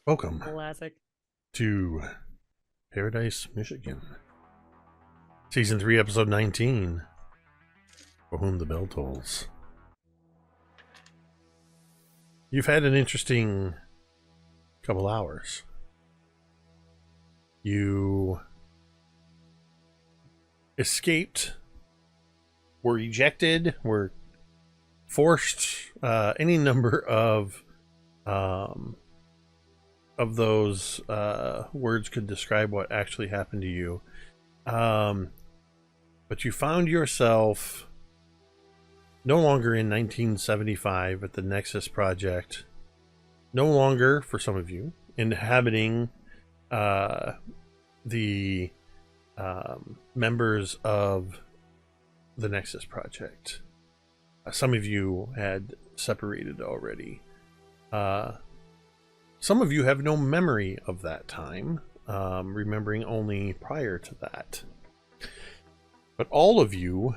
Welcome Classic. to Paradise, Michigan. Season 3, Episode 19. For whom the bell tolls. You've had an interesting couple hours. You escaped, were ejected, were forced, any number of those words could describe what actually happened to you. But you found yourself no longer in 1975 at the Nexus Project, no longer, for some of you, inhabiting the members of the Nexus Project. Some of you had separated already. Some of you have no memory of that time, remembering only prior to that. But all of you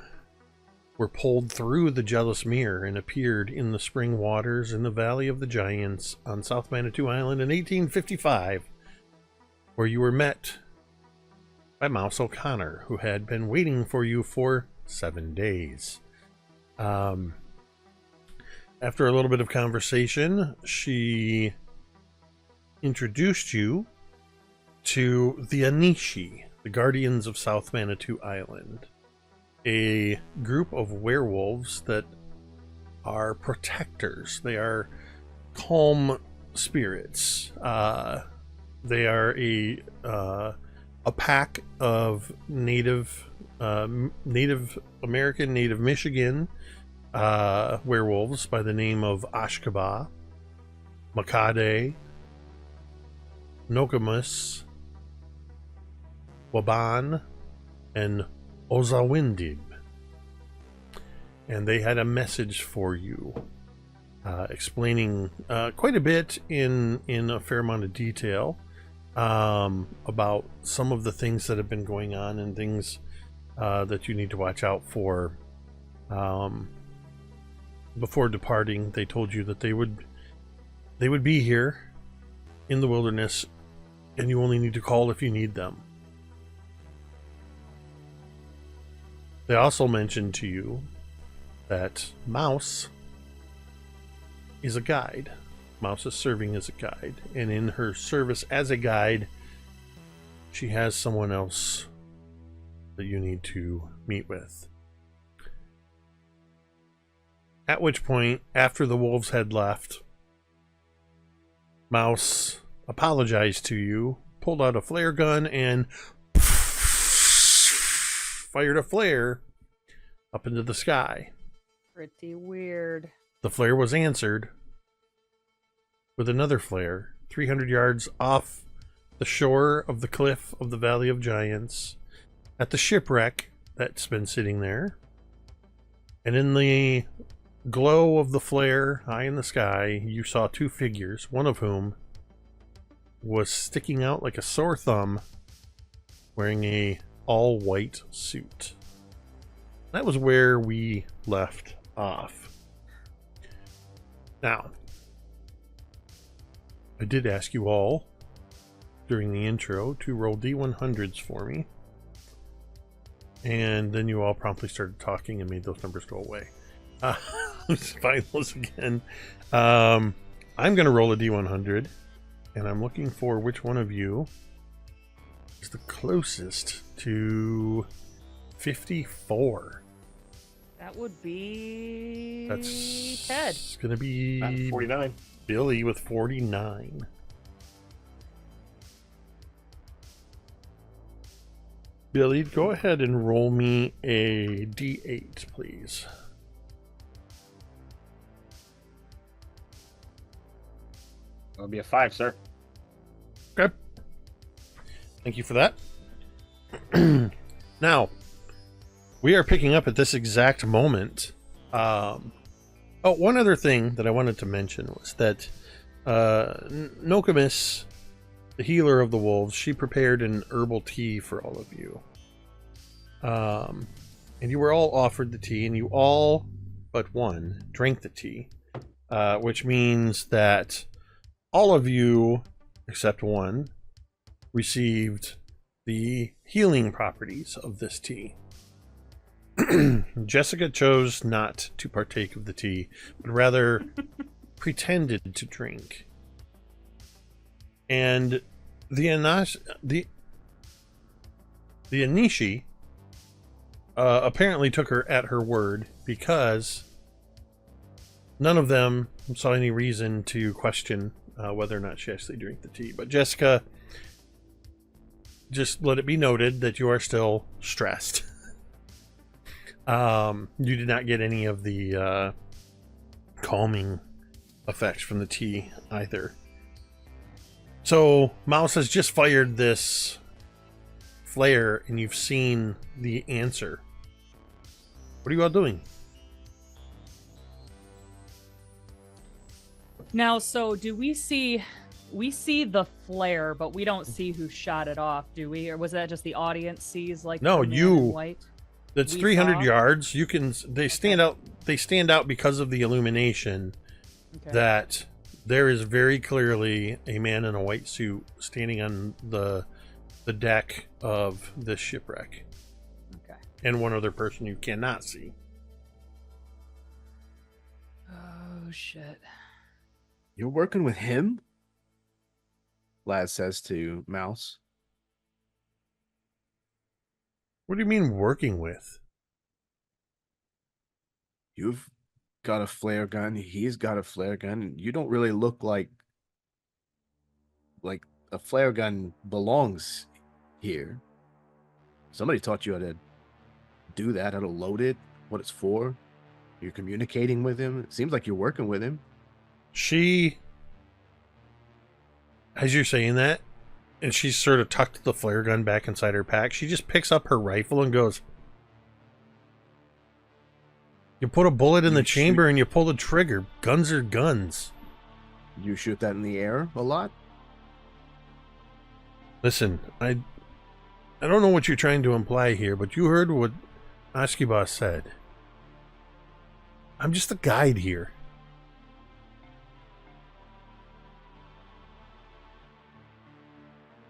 were pulled through the Jealous Mirror and appeared in the spring waters in the Valley of the Giants on South Manitou Island in 1855, where you were met by Mouse O'Connor, who had been waiting for you for 7 days. After a little bit of conversation, she introduced you to the Anishi, the Guardians of South Manitou Island, a group of werewolves that are protectors. They are calm spirits. They are a pack of Native American, Native Michigan werewolves by the name of Ashkaba, Makade, Nokomus, Waban, and Ozawindib. And they had a message for you, explaining quite a bit in a fair amount of detail about some of the things that have been going on and things that you need to watch out for. Before departing, they told you that they would be here in the wilderness, and you only need to call if you need them. They also mentioned to you that Mouse is a guide. Mouse is serving as a guide, and in her service as a guide, she has someone else that you need to meet with. At which point, after the wolves had left, Mouse apologized to you, pulled out a flare gun, and fired a flare up into the sky. Pretty weird. The flare was answered with another flare 300 yards off the shore of the cliff of the Valley of Giants at the shipwreck that's been sitting there. And in the glow of the flare high in the sky, you saw two figures, one of whom was sticking out like a sore thumb, wearing a all-white suit. That was where we left off. Now, I did ask you all during the intro to roll D100s for me, and then you all promptly started talking and made those numbers go away. Let's find those again. I'm going to roll a D100, and I'm looking for which one of you is the closest to 54. That would be That's Ted. It's going to be 49. Billy with 49. Billy, go ahead and roll me a D8, please. It'll be a 5, sir. Okay. Thank you for that. Now, we are picking up at this exact moment. One other thing that I wanted to mention was that Nokomis, the healer of the wolves, she prepared an herbal tea for all of you. And you were all offered the tea, and you all but one drank the tea, which means that all of you except one, received the healing properties of this tea. Jessica chose not to partake of the tea, but rather pretended to drink. And the Anishi apparently took her at her word, because none of them saw any reason to question whether or not she actually drank the tea. But Jessica, just let it be noted that you are still stressed. You did not get any of the calming effects from the tea either. So Mouse has just fired this flare, and you've seen the answer. What are you all doing? Now, so do we see the flare, but we don't see who shot it off, do we? Or was that just the audience sees, like, No, the man you. in white? That's We 300 saw? yards. You can. They stand out. They stand out because of the illumination. Okay. That there is very clearly a man in a white suit standing on the deck of this shipwreck, Okay. and one other person you cannot see. Oh shit. You're working with him? Laz says to Mouse. What do you mean working with? You've got a flare gun. He's got a flare gun. You don't really look like a flare gun belongs here. Somebody taught you how to do that, how to load it, what it's for. You're communicating with him. It seems like you're working with him. She, as you're saying that, and she's sort of tucked the flare gun back inside her pack, she just picks up her rifle and goes, you put a bullet in the chamber and you pull the trigger. Guns are guns. You shoot that in the air a lot? Listen, I don't know what you're trying to imply here, but you heard what Ashkiba said. I'm just a guide here.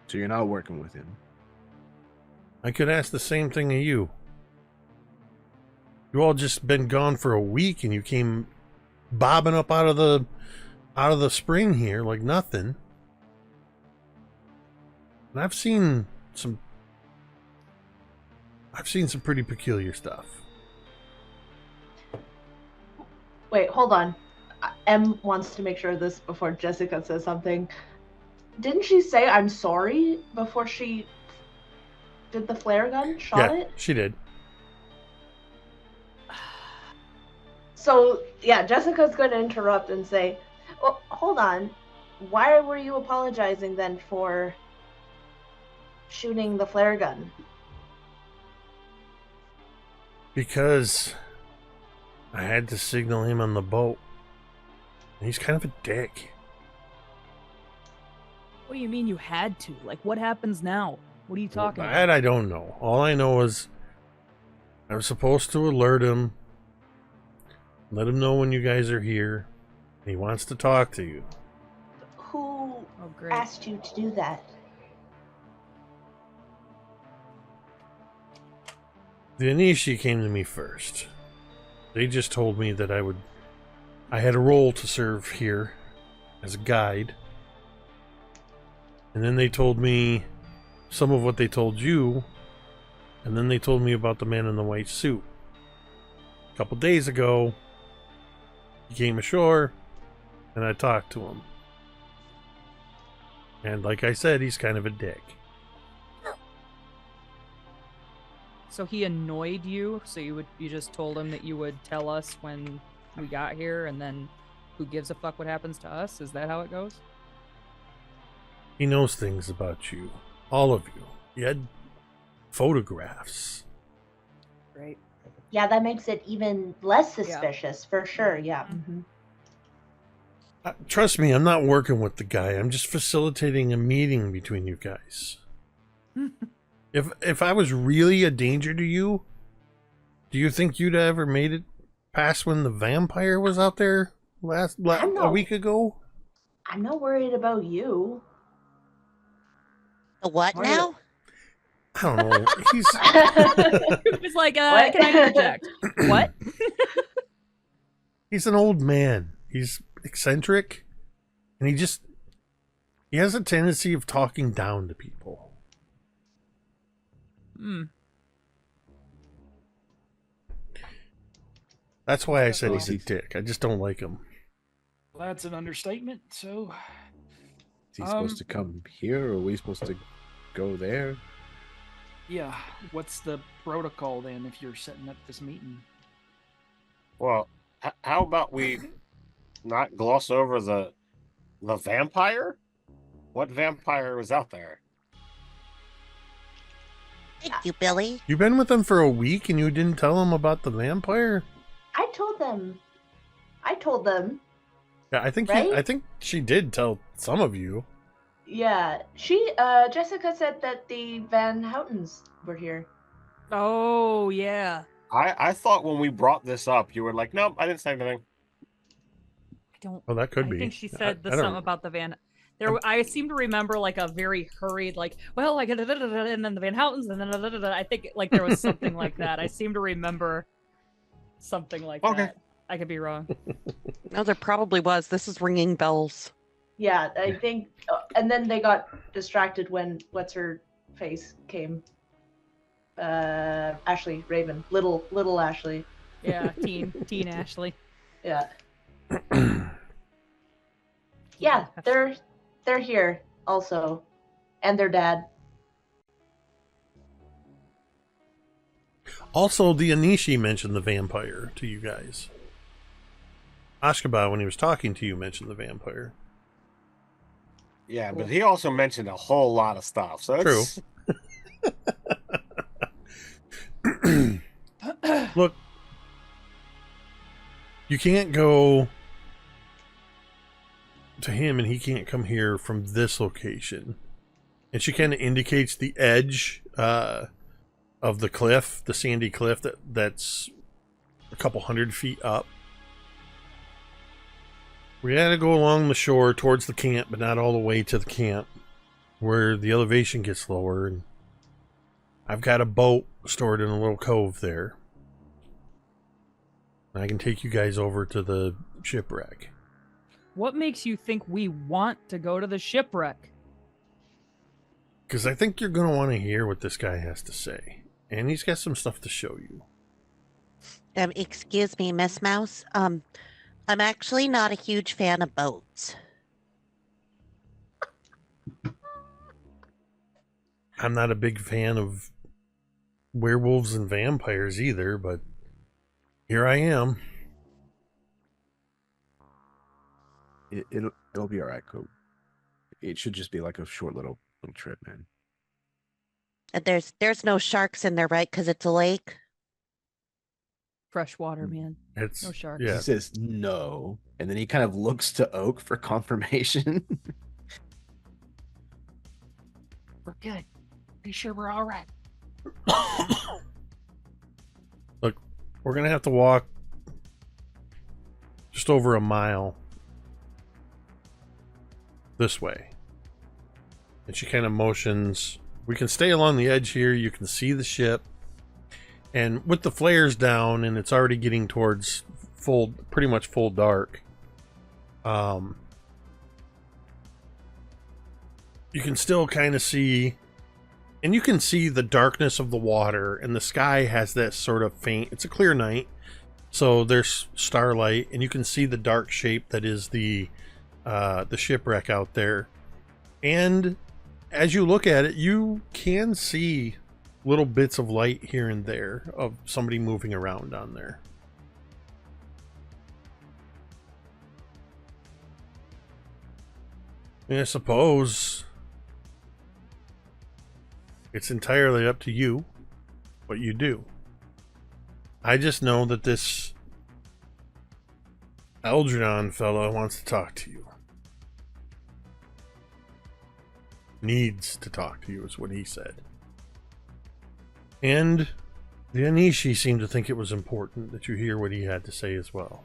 So you're not working with him. I could ask the same thing of you. You all just been gone for a week and you came bobbing up out of the spring here like nothing. And I've seen some pretty peculiar stuff. Wait, hold on. Em wants to make sure of this before Jessica says something. Didn't she say I'm sorry before she did the flare gun? Shot it? She did. So, yeah, Jessica's going to interrupt and say, well, hold on. Why were you apologizing then for shooting the flare gun? Because I had to signal him on the boat. And he's kind of a dick. What do you mean you had to? Like, what happens now? What are you talking That about? I don't know. All I know is I was supposed to alert him. Let him know when you guys are here. He wants to talk to you. Who Oh, great. asked you to do that? The Anishi came to me first. They just told me that I had a role to serve here as a guide. And then they told me some of what they told you. And then they told me about the man in the white suit. A couple days ago, he came ashore and I talked to him. And like I said, he's kind of a dick. So he annoyed you, so you just told him that you would tell us when we got here, and then who gives a fuck what happens to us? Is that how it goes? He knows things about you. All of you. He had photographs. Right. Yeah, that makes it even less suspicious, for sure, yeah. Mm-hmm. Trust me, I'm not working with the guy. I'm just facilitating a meeting between you guys. If I was really a danger to you, do you think you'd ever made it past when the vampire was out there a week ago? I'm not worried about you. The what Why now? I don't know. He's It's like, What? can I interject? What? he's an old man. He's eccentric, and he has a tendency of talking down to people. Hmm. That's why I said Well, he's a dick. I just don't like him. That's an understatement. So, Is he supposed to come here, or are we supposed to go there? yeah, what's the protocol then if you're setting up this meeting? Well, how about we not gloss over the vampire? What vampire was out there? Thank you, Billy. You've been with him for a week, and you didn't tell him about the vampire? I told them. Yeah, I think Right? I think she did tell some of you. Yeah, Jessica said that the Van Houtens were here. Oh, yeah. I thought when we brought this up, you were like, nope, I didn't say anything. I don't. Well, that could be. I think she I said don't- something about the Van. There, I seem to remember like a very hurried, like, well, like, and then the Van Houtens, and then I think like there was something like that. I seem to remember something like Okay. that. I could be wrong. No, there probably was. This is ringing bells. Yeah, I think, and then they got distracted when what's her face came. Ashley Raven, little Ashley. Yeah, teen Ashley. Yeah. Yeah, they're here also, and their dad. Also, the Anishi mentioned the vampire to you guys. Ashkaba, when he was talking to you, mentioned the vampire. Yeah, but he also mentioned a whole lot of stuff. So True. it's, Look, you can't go to him and he can't come here from this location. And she kind of indicates the edge of the cliff, the sandy cliff that's a couple 100 feet up. We had to go along the shore towards the camp, but not all the way to the camp, where the elevation gets lower. And I've got a boat stored in a little cove there. I can take you guys over to the shipwreck. What makes you think we want to go to the shipwreck? Because I think you're going to want to hear what this guy has to say. And he's got some stuff to show you. Excuse me, Miss Mouse. I'm actually not a huge fan of boats. I'm not a big fan of werewolves and vampires either, but here I am. It'll be all right, Coop. It should just be like a short little trip, man. There's no sharks in there, right? Because it's a lake. Fresh water, man. It's No sharks. Yeah. He says no, and then he kind of looks to Oak for confirmation. We're good. Be sure we're all right. Look, we're going to have to walk just over a mile this way. And she kind of motions. We can stay along the edge here. You can see the ship. And with the flares down and it's already getting towards pretty much full dark, you can still kind of see, and you can see the darkness of the water, and the sky has that sort of faint, it's a clear night, so there's starlight, and you can see the dark shape that is the shipwreck out there. And as you look at it, you can see little bits of light here and there of somebody moving around on there. And I suppose it's entirely up to you what you do. I just know that this Algernon fellow wants to talk to you. Needs to talk to you is what he said. And the Anishi seemed to think it was important that you hear what he had to say as well.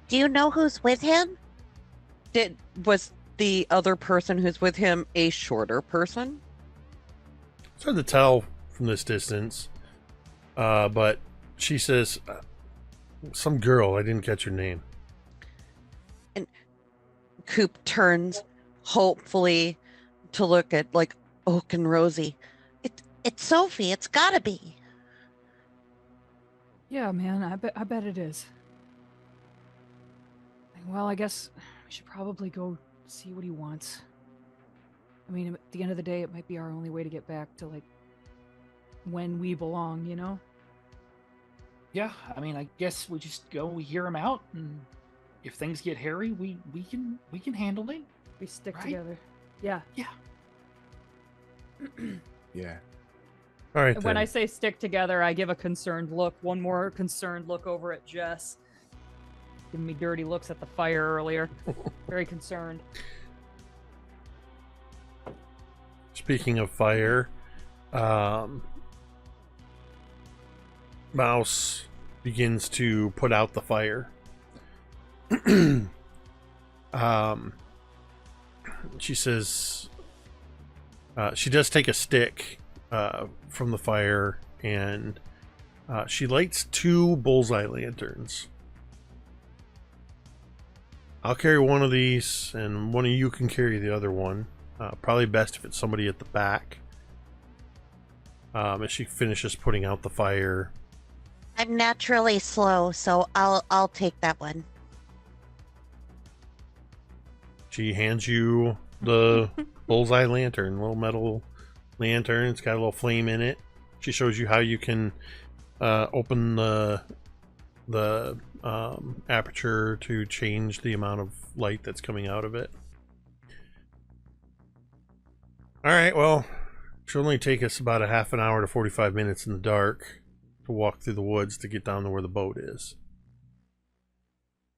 Do you know who's with him? Was the other person who's with him a shorter person? It's hard to tell from this distance, but she says, some girl, I didn't catch her name. And Coop turns, hopefully, to look at like Oak and Rosie. It's Sophie. It's gotta be. Yeah, man, I bet it is. Well, I guess we should probably go see what he wants. I mean, at the end of the day, it might be our only way to get back to, like, when we belong, you know? Yeah, I mean, I guess we just go, we hear him out, and if things get hairy, we can handle it. We stick Right? together. Yeah. Yeah. Yeah. All right. And when then. I say stick together, I give a concerned look. One more concerned look over at Jess. Giving me dirty looks at the fire earlier. Very concerned. Speaking of fire, Mouse begins to put out the fire. She says she does take a stick from the fire, and she lights 2 bullseye lanterns. I'll carry one of these, and one of you can carry the other one. Probably best if it's somebody at the back. As she finishes putting out the fire, I'm naturally slow, so I'll take that one. she hands you the bullseye lantern, little metal lantern. It's got a little flame in it. She shows you how you can open the aperture to change the amount of light that's coming out of it. All right, well, it should only take us about a half an hour to 45 minutes in the dark to walk through the woods to get down to where the boat is.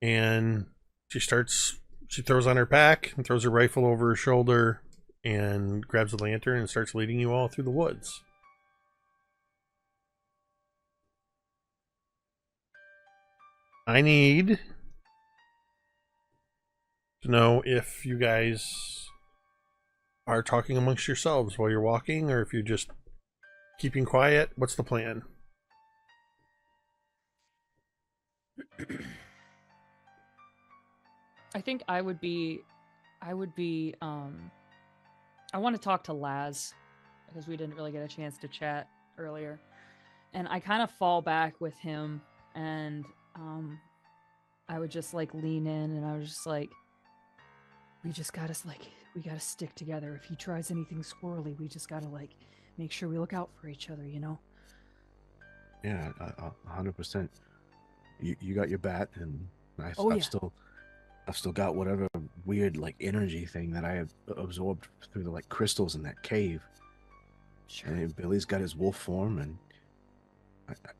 And she throws on her pack and throws her rifle over her shoulder and grabs a lantern and starts leading you all through the woods. I need to know if you guys are talking amongst yourselves while you're walking, or if you're just keeping quiet. What's the plan? I think I want to talk to Laz because we didn't really get a chance to chat earlier. And I kind of fall back with him, and I would just like lean in, and I was just like, we gotta stick together. If he tries anything squirrely, we just gotta like make sure we look out for each other, you know? Yeah, 100%. You got your bat, and I've still got whatever weird like energy thing that I have absorbed through the like crystals in that cave. Sure. And Billy's got his wolf form, and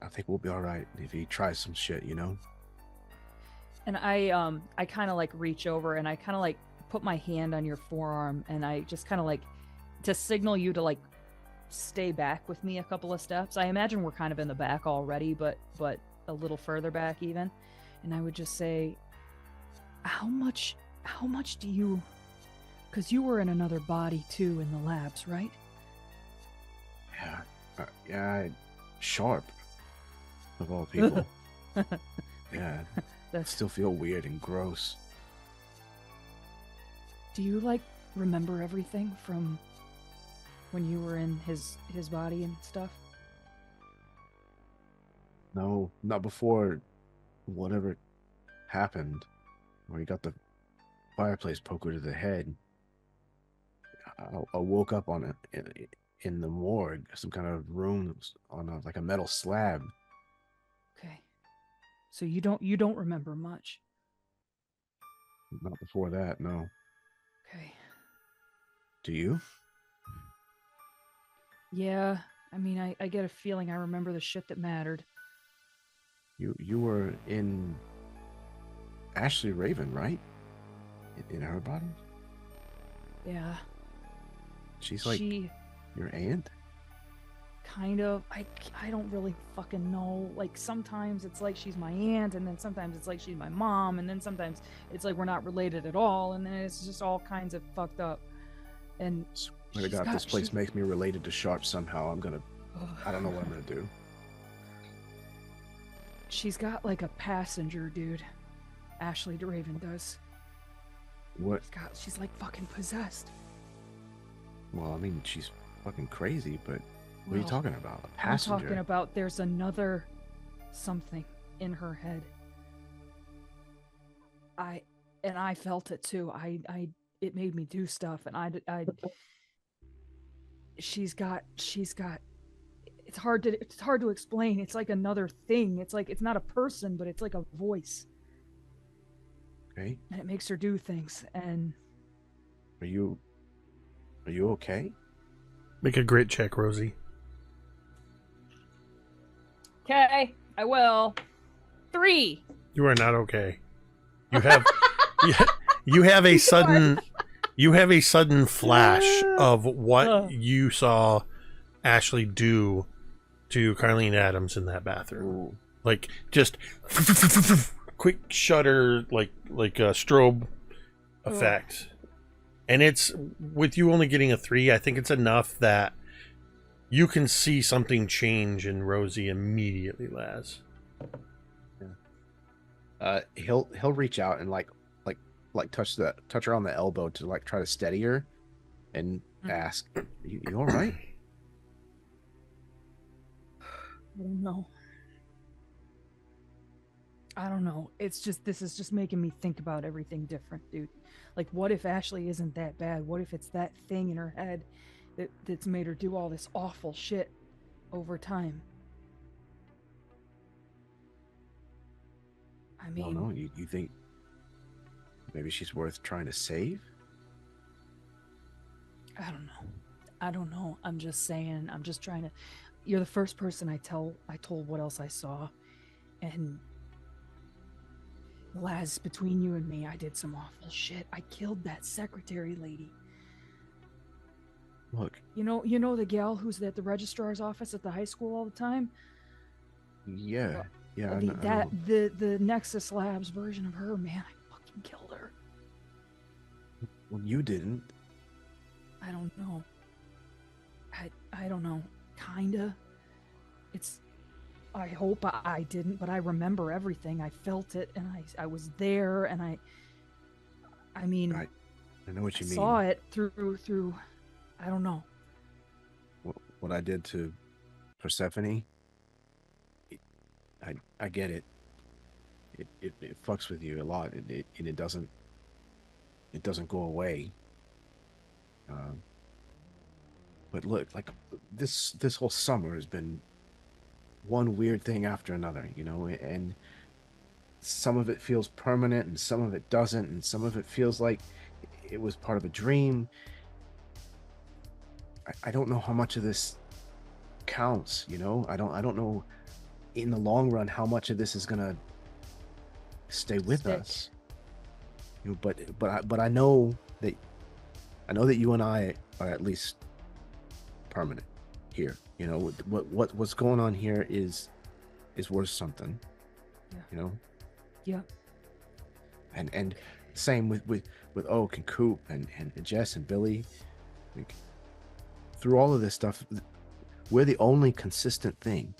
I think we'll be all right if he tries some shit, you know. And I kind of like reach over and I kind of like put my hand on your forearm, and I just kind of like to signal you to like stay back with me a couple of steps. I imagine we're kind of in the back already, but a little further back even. And I would just say, how much do you, because you were in another body too in the labs, right? Yeah, Sharp of all people. Yeah, I still feel weird and gross. Do you like remember everything from when you were in his body and stuff? No, not before whatever happened, where he got the fireplace poker to the head. I woke up on it in the morgue, some kind of room that was on like a metal slab. Okay. So you don't remember much. Not before that, no. Okay. Do you? Yeah, I mean, I get a feeling I remember the shit that mattered. You were in Ashley Raven, right? In her body? Yeah. She's like your aunt? kind of. I don't really fucking know. Like, sometimes it's like she's my aunt, and then sometimes it's like she's my mom, and then sometimes it's like we're not related at all, and then it's just all kinds of fucked up. And Swear to God, this place makes me related to Sharp somehow. I don't know what I'm gonna do. She's got like a passenger, dude. Ashley DeRaven does. What? She's like fucking possessed. Well, I mean, she's fucking crazy, but what are you talking about? A I'm passenger? talking about there's another something in her head. I felt it too. It made me do stuff, and she's got it's hard to explain. It's like another thing. It's like, it's not a person, but it's like a voice. Okay. And it makes her do things. And Are you okay? Make a grit check, Rosie. okay, I will. 3. You are not okay. You have you have a sudden flash of what you saw Ashley do to Carlene Adams in that bathroom. Ooh. Like, just quick shutter, like a strobe effect. And it's, with you only getting a 3, I think it's enough that you can see something change in Rosie immediately, Laz. He'll reach out and like touch her on the elbow to like try to steady her and ask, you all right? I don't know. It's just, this is just making me think about everything different, dude. Like, what if Ashley isn't that bad? What if it's that thing in her head that's made her do all this awful shit over time? I mean, I don't know. You think maybe she's worth trying to save? I don't know. I'm just saying. I'm just trying to. You're the first person I told what else I saw, and Laz, between you and me, I did some awful shit. I killed that secretary lady. Look. You know the gal who's at the registrar's office at the high school all the time? Yeah. Yeah. The Nexus Labs version of her, man, I fucking killed her. Well, you didn't. I don't know. I don't know. Kinda. I hope I didn't, but I remember everything. I felt it, and I was there, and I mean, I know what you mean. Saw it through. I don't know. What I did to Persephone. I get it. It fucks with you a lot, and it doesn't go away. But look, like this whole summer has been one weird thing after another, and some of it feels permanent and some of it doesn't, and some of it feels like it was part of a dream. I don't know how much of this counts, I don't know in the long run how much of this is gonna stay with us. But I know that you and I are at least permanent here. What's going on here is worth something. Yeah. Yeah. And same with Oak and Coop and Jess and Billy. Like, through all of this stuff, we're the only consistent thing.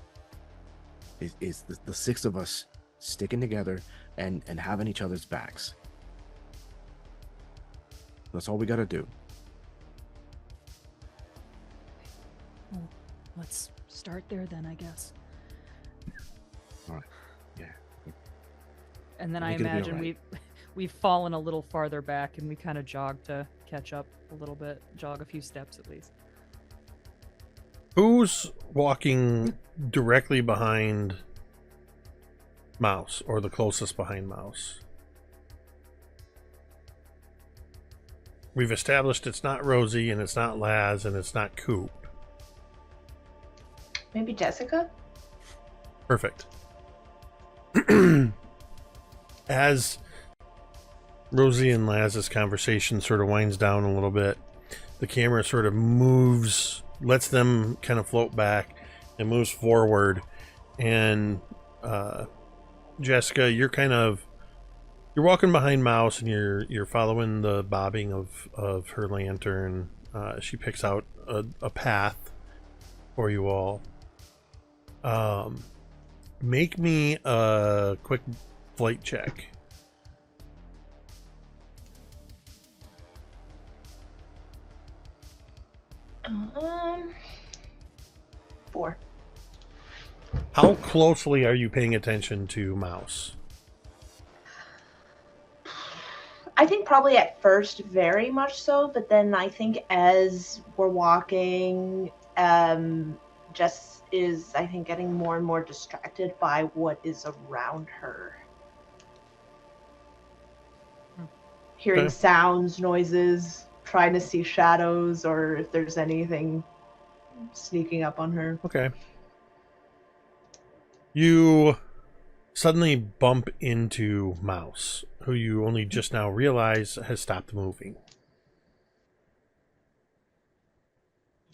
Is the 6 of us sticking together and having each other's backs. That's all we gotta do. Well, let's start there then, I guess. All right. Yeah. And then I imagine we've fallen a little farther back, and we kind of jog to catch up a little bit, jog a few steps at least. Who's walking directly behind Mouse, or the closest behind Mouse? We've established it's not Rosie, and it's not Laz, and it's not Coop. Maybe Jessica? Perfect. As Rosie and Laz's conversation sort of winds down a little bit, the camera sort of moves, lets them kind of float back, It moves forward, and Jessica, you're walking behind Mouse, and you're following the bobbing of her lantern. She picks out a path for you all. Make me a quick flight check. Um, 4. How closely are you paying attention to Mouse? I think probably at first very much so, but then I think as we're walking, Jess is, I think, getting more and more distracted by what is around her. Hearing Okay. sounds, noises, trying to see shadows, or if there's anything sneaking up on her. Okay. You suddenly bump into Mouse, who you only just now realize has stopped moving.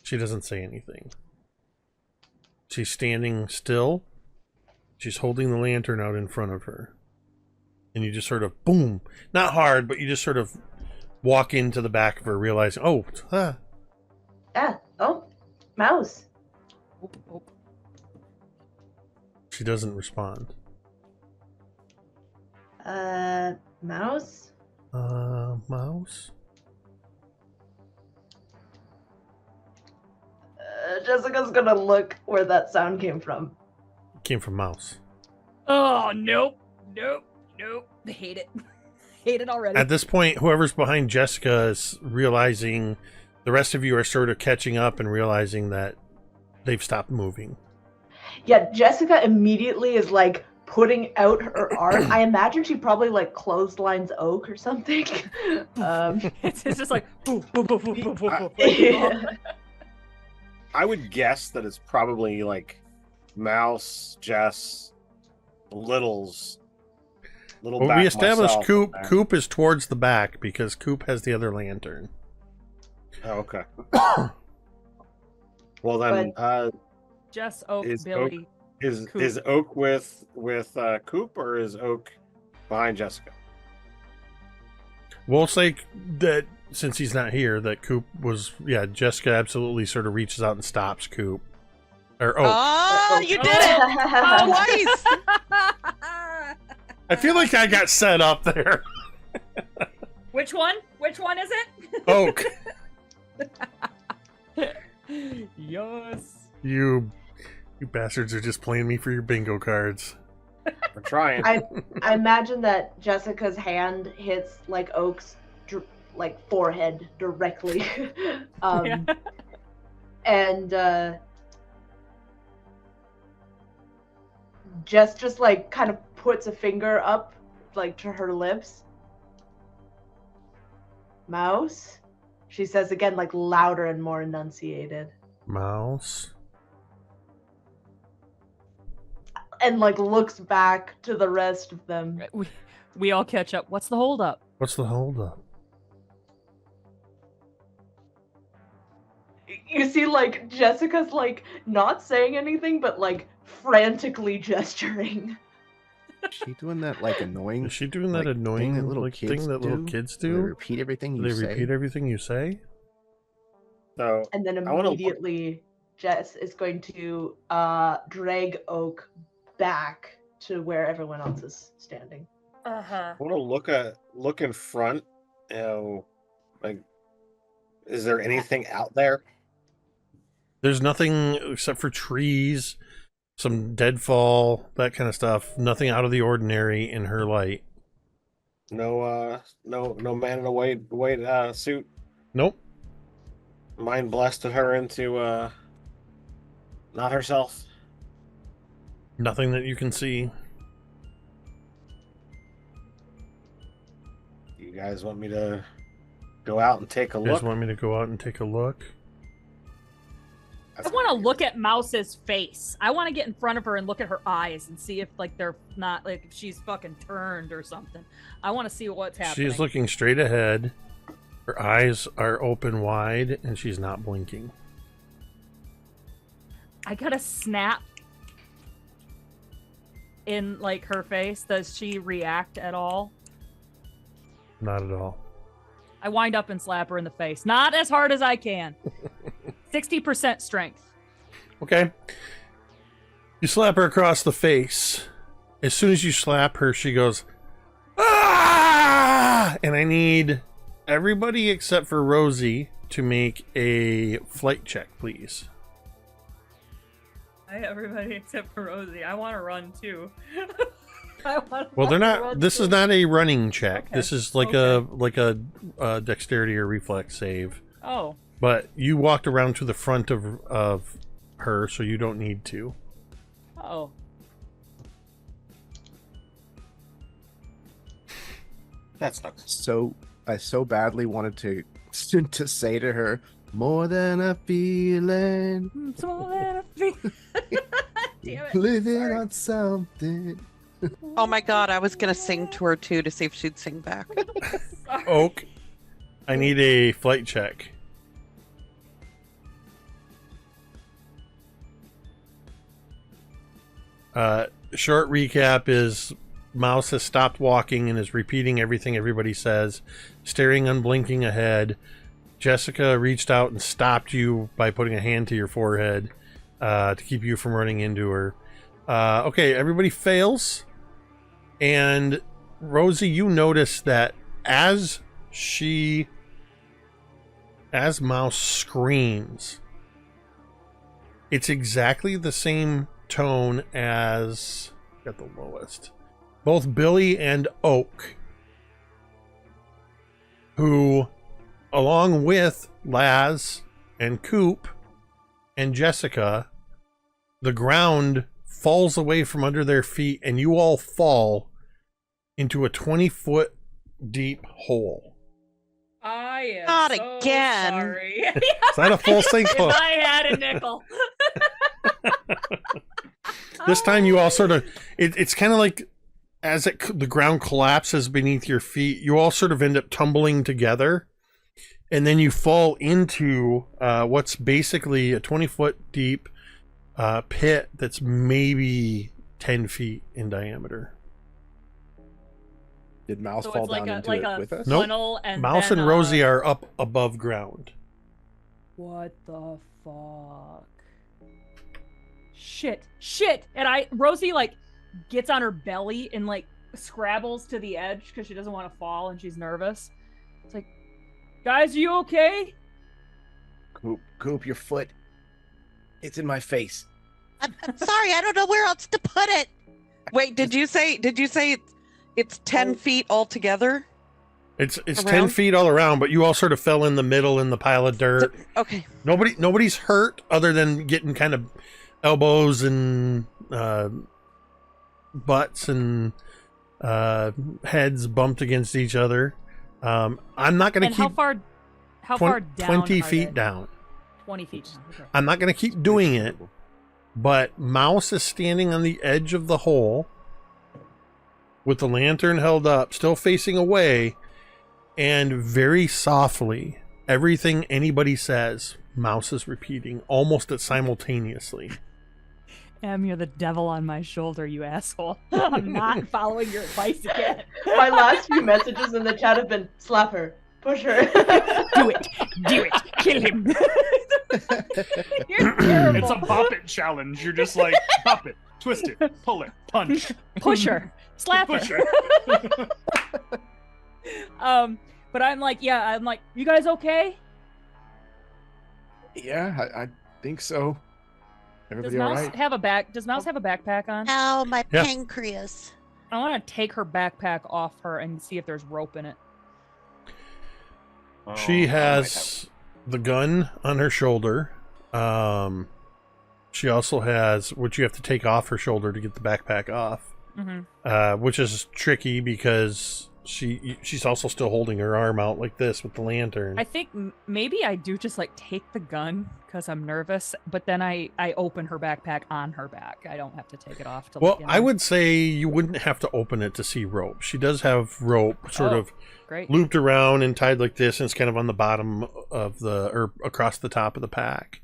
She doesn't say anything. She's standing still. She's holding the lantern out in front of her. And you just sort of, boom, not hard, but you just sort of walk into the back of her, realizing, oh, Yeah. Oh, Mouse. Oop, oop. She doesn't respond. Mouse? Mouse? Jessica's gonna look where that sound came from. It came from Mouse. Oh, nope. I hate it. Hate it already. At this point, whoever's behind Jessica is realizing, the rest of you are sort of catching up and realizing that they've stopped moving. Yeah, Jessica immediately is like putting out her arm. I imagine she probably like clotheslines Oak or something. It's just like, boo, boo, boo, boo, boo, boo, boo. Yeah. I would guess that it's probably like Mouse, Jess, Little's. Little Well, back we established myself Coop. and- Coop is towards the back because Coop has the other lantern. Oh, okay. Well then, Jess, Oak, Is Billy. is Coop. is Oak with Coop, or is Oak behind Jessica? We'll say that since he's not here, that Coop was, yeah, Jessica absolutely sort of reaches out and stops Coop. Or Oak. Oh, you did it twice. I feel like I got set up there. Which one? Which one is it? Oak. Yes. You bastards are just playing me for your bingo cards. We're trying. I imagine that Jessica's hand hits like Oak's like forehead directly. Yeah. And Jess just like kind of puts a finger up like to her lips. Mouse? She says again, like louder and more enunciated. Mouse. And like looks back to the rest of them. We all catch up. What's the holdup? What's the holdup? You see like Jessica's like not saying anything but like frantically gesturing. Is she doing that like annoying? Is she doing that like, annoying thing that little like, kids thing that little do? kids Where they do? repeat everything you They say. repeat everything you say? So And then I wanna look- immediately Jess is going to drag Oak back to where everyone else is standing. Uh-huh. I want to look in front. You know, like, is there anything out there? There's nothing except for trees, some deadfall, that kind of stuff. Nothing out of the ordinary in her light. No, no man in a white suit. Nope. Mind blasted her into not herself. Nothing that you can see. You guys want me to go out and take a You guys look? want me to go out and take a look? I want to look at Mouse's face. I want to get in front of her and look at her eyes and see if like they're not like if she's fucking turned or something. I want to see what's happening. She's looking straight ahead. Her eyes are open wide and she's not blinking. I got a snap in like her face. Does she react at all? Not at all. I wind up and slap her in the face. Not as hard as I can. 60% strength. Okay. You slap her across the face. As soon as you slap her, she goes, "Ah!" And I need everybody except for Rosie to make a flight check, please. Hi, everybody except for Rosie. I want to run too. Well, they're not. This is not a running check. Okay. This is like a dexterity or reflex save. Oh. But you walked around to the front of her, so you don't need to. Oh. That's not. So I so badly wanted to say to her, "More than a feeling, It's more than a feeling. Damn it. living Sorry. on something." Oh my god, I was gonna sing to her too to see if she'd sing back. Sorry. Oak, I need a flight check. Short recap is Mouse has stopped walking and is repeating everything everybody says, staring unblinking ahead. Jessica reached out and stopped you by putting a hand to your forehead to keep you from running into her. Okay, everybody fails. And Rosie, you notice that as Mouse screams, it's exactly the same tone as at the lowest. Both Billy and Oak, who, along with Laz and Coop and Jessica, the ground falls away from under their feet and you all fall into a 20-foot deep hole. I am Not so again. sorry. Is that a full If sinkhole? I had a nickel. This time you all sort of, it's kind of like as the ground collapses beneath your feet, you all sort of end up tumbling together. And then you fall into what's basically a 20-foot deep pit that's maybe 10 feet in diameter. Did Mouse So fall it's like down a into like it a with us? Nope. funnel and Mouse then, and Rosie are up above ground. What the fuck? Shit! And Rosie like gets on her belly and like scrabbles to the edge because she doesn't want to fall and she's nervous. It's like, guys, are you okay? Coop, your foot. It's in my face. I'm sorry, I don't know where else to put it. Wait, did you say it's 10 feet altogether? It's 10 Around? feet all around, but you all sort of fell in the middle in the pile of dirt. Okay. Nobody's hurt other than getting kind of elbows and butts and heads bumped against each other. I'm not going to And keep how far down? 20 are feet they? down. 20 feet down. Okay. I'm not going to keep doing it, but Mouse is standing on the edge of the hole with the lantern held up, still facing away, and very softly, everything anybody says, Mouse is repeating almost simultaneously. You're the devil on my shoulder, you asshole. I'm not following your advice again. My last few messages in the chat have been slap her, push her. Do it, kill him. You're terrible. It's a bop it challenge. You're just like bop it, twist it, pull it, punch, Push her, slap push her. her. But I'm like, you guys okay? Yeah, I think so. Does Everybody all Mouse right? have a backpack on? Ow, my Yeah. pancreas. I want to take her backpack off her and see if there's rope in it. Oh, She has the gun on her shoulder. She also has what you have to take off her shoulder to get the backpack off, which is tricky because she's also still holding her arm out like this with the lantern. I think maybe I do just like take the gun because I'm nervous, but then I open her backpack on her back. I don't have to take it off to Well, look in I there. would say you wouldn't have to open it to see rope. She does have rope sort Oh, of great. looped around and tied like this, and it's kind of on the bottom of or across the top of the pack.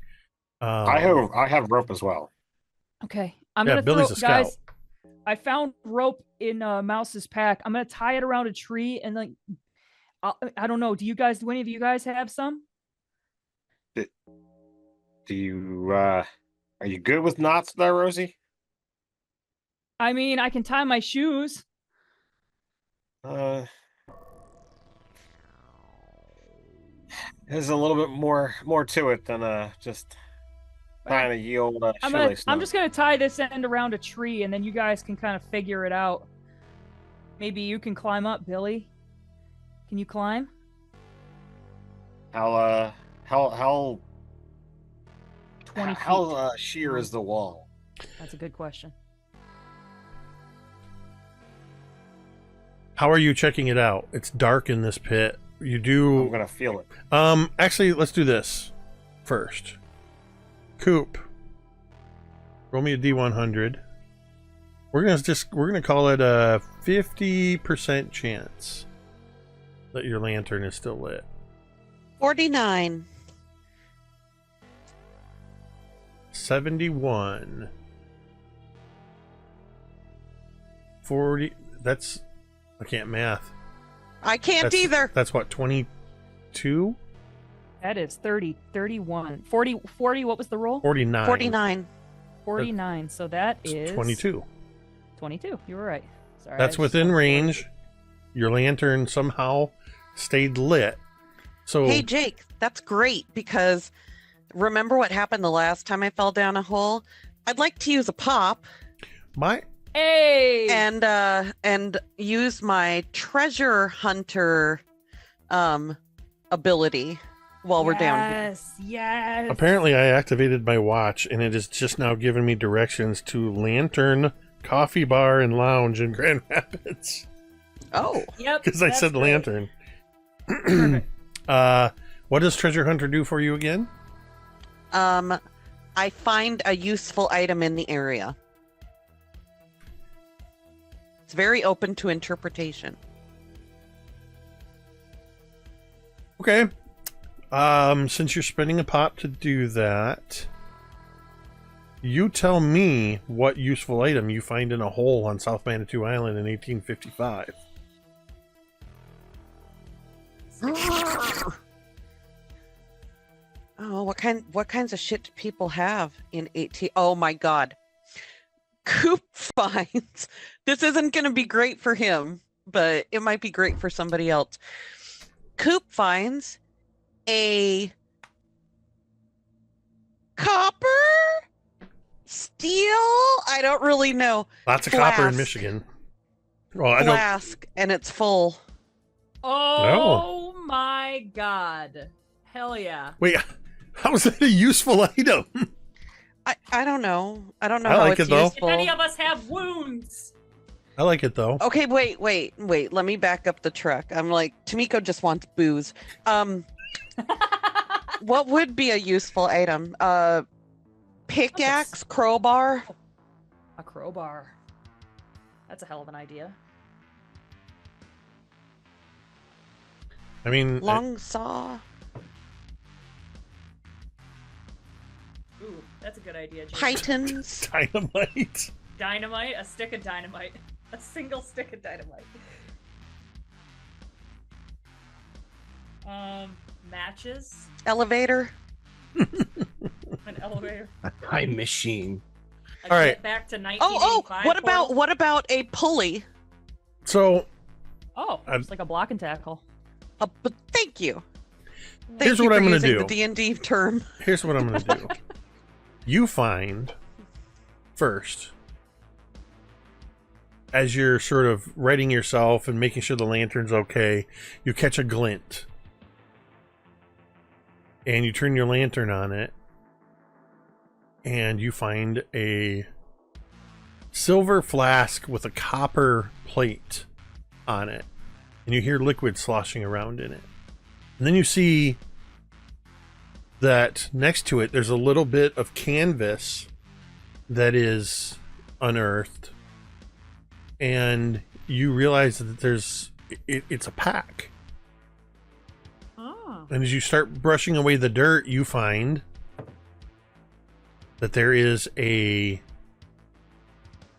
I have rope as well. Okay, I'm Yeah, gonna Billy's throw, a scout. guys. I found rope in Mouse's pack. I'm gonna tie it around a tree and like, I don't know. Do any of you guys have some? Do you are you good with knots there, Rosie? I mean, I can tie my shoes. There's a little bit more to it than just tying a ye old shoelace I'm knot. just gonna tie this end around a tree, and then you guys can kind of figure it out. Maybe you can climb up, Billy. Can you climb? How 20 feet. how sheer is the wall? That's a good question. How are you checking it out? It's dark in this pit. You do. I'm gonna feel it. Actually, let's do this first. Coop, roll me a D100. We're gonna call it a 50% chance that your lantern is still lit. 49. 71. 40. That's, I can't math. I can't either. That's what, 22? That is 30, 31, 40, what was the roll? 49. 49. 49. So that is 22. 22. You were right. Sorry. That's within range. Your lantern somehow stayed lit. So Hey, Jake, that's great because remember what happened the last time I fell down a hole? I'd like to use a pop my Hey! and use my treasure hunter ability while we're down here. Yes, yes. apparently I activated my watch and it is just now giving me directions to Lantern Coffee Bar and Lounge in Grand Rapids. Oh, Yep. Because I that's said great. lantern. Perfect. What does Treasure Hunter do for you again? I find a useful item in the area. It's very open to interpretation. Okay. Since you're spending a pop to do that, you tell me what useful item you find in a hole on South Manitou Island in 1855. Oh, what kinds of shit do people have in 18? Oh my god. Coop finds this isn't going to be great for him, but it might be great for somebody else. Coop finds a copper, steel, I don't really know. Lots of copper in Flask. Michigan. Well, I don't. Flask, and it's full. Oh my god. Hell yeah. Wait, how is that a useful item? I don't know. I don't know I how like it's it, though. If useful. any of us have wounds. I like it though. Okay, wait. Let me back up the truck. I'm like, Tamiko just wants booze. What would be a useful item? Pickaxe, crowbar. A crowbar. That's a hell of an idea. I mean, Long saw. Ooh, that's a good idea, Jake. Pythons. dynamite. Dynamite, a stick of dynamite. A single stick of dynamite. Matches. Elevator. An elevator. A time machine. A All right. get back to Oh, 1985 what about a pulley? So Oh, I'm- it's like a block and tackle. But thank you. Here's you what for I'm gonna using do. The D&D term. here's what I'm going to do. You find first, as you're sort of righting yourself and making sure the lantern's okay, you catch a glint. And you turn your lantern on it. And you find a silver flask with a copper plate on it. And you hear liquid sloshing around in it. And then you see that next to it, there's a little bit of canvas that is unearthed. And you realize that it's a pack. Oh. And as you start brushing away the dirt, you find that there is a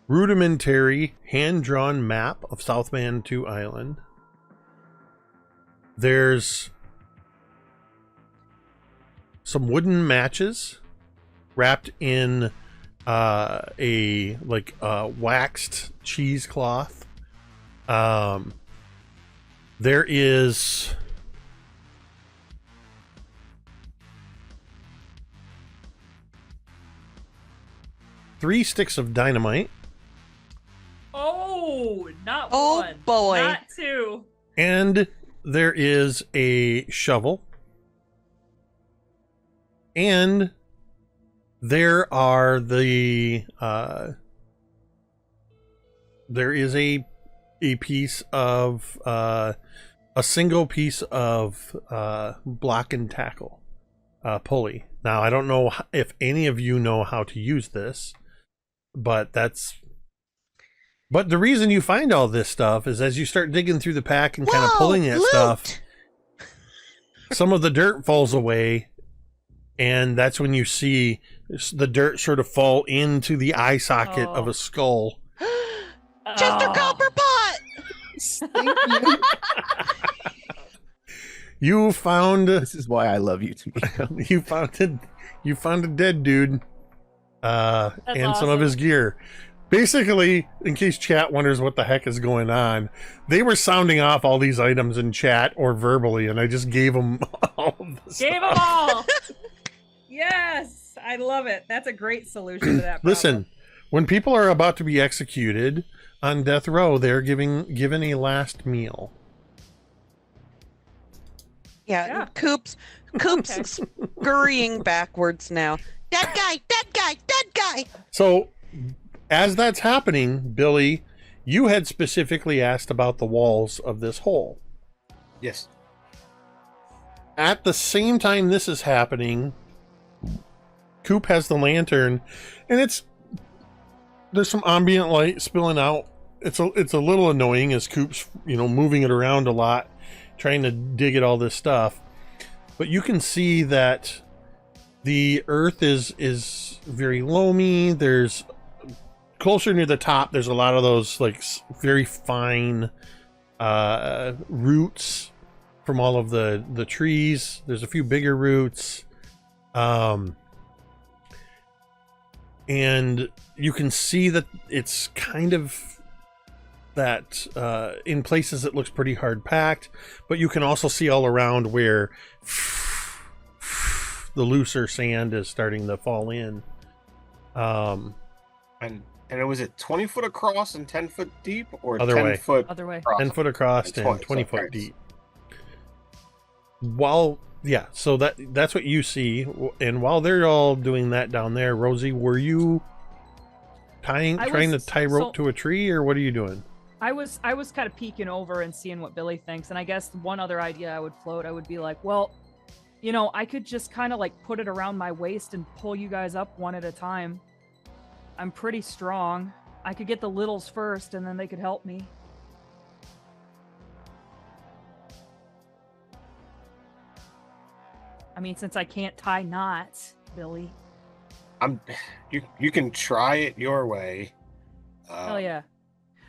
rudimentary hand-drawn map of South Manitou Island. There's some wooden matches wrapped in a waxed cheesecloth. There is three sticks of dynamite. Oh, not Oh, one. boy. Not two. And there is a shovel. And there are there is a piece of a single piece of block and tackle pulley. Now I don't know if any of you know how to use this, but the reason you find all this stuff is as you start digging through the pack and kind of pulling that stuff, some of the dirt falls away, and that's when you see the dirt sort of fall into the eye socket of a skull. Chester Copperpot! You found This is why I love you, Tamiko. you found a dead dude and some of awesome. his gear. Basically, in case chat wonders what the heck is going on, they were sounding off all these items in chat or verbally, and I just gave them all of this. Gave them all. Yes, I love it. That's a great solution to that problem. Listen, when people are about to be executed on death row, they're given a last meal. Yeah, Yeah. Coop's Okay. scurrying backwards now. Dead guy, dead guy, dead guy! So, as that's happening, Billy, you had specifically asked about the walls of this hole. Yes. At the same time this is happening, Coop has the lantern, and there's some ambient light spilling out. It's a little annoying as Coop's moving it around a lot, trying to dig at all this stuff. But you can see that the earth is very loamy. There's closer near the top, there's a lot of those very fine roots from all of the trees. There's a few bigger roots, and you can see that it's kind of that in places it looks pretty hard packed, but you can also see all around where the looser sand is starting to fall in. And it was it 20 foot across and 10 foot deep, or Other 10 way. foot Other way. across? 10 foot across and 20, 20 so foot right. deep. So that's what you see. And while they're all doing that down there, Rosie, were you trying to tie rope to a tree, or what are you doing? I was kind of peeking over and seeing what Billy thinks, and I guess one other idea I would float, I would be like, well, I could just kind of put it around my waist and pull you guys up one at a time. I'm pretty strong. I could get the littles first, and then they could help me. I mean, since I can't tie knots, Billy. You can try it your way. Hell yeah.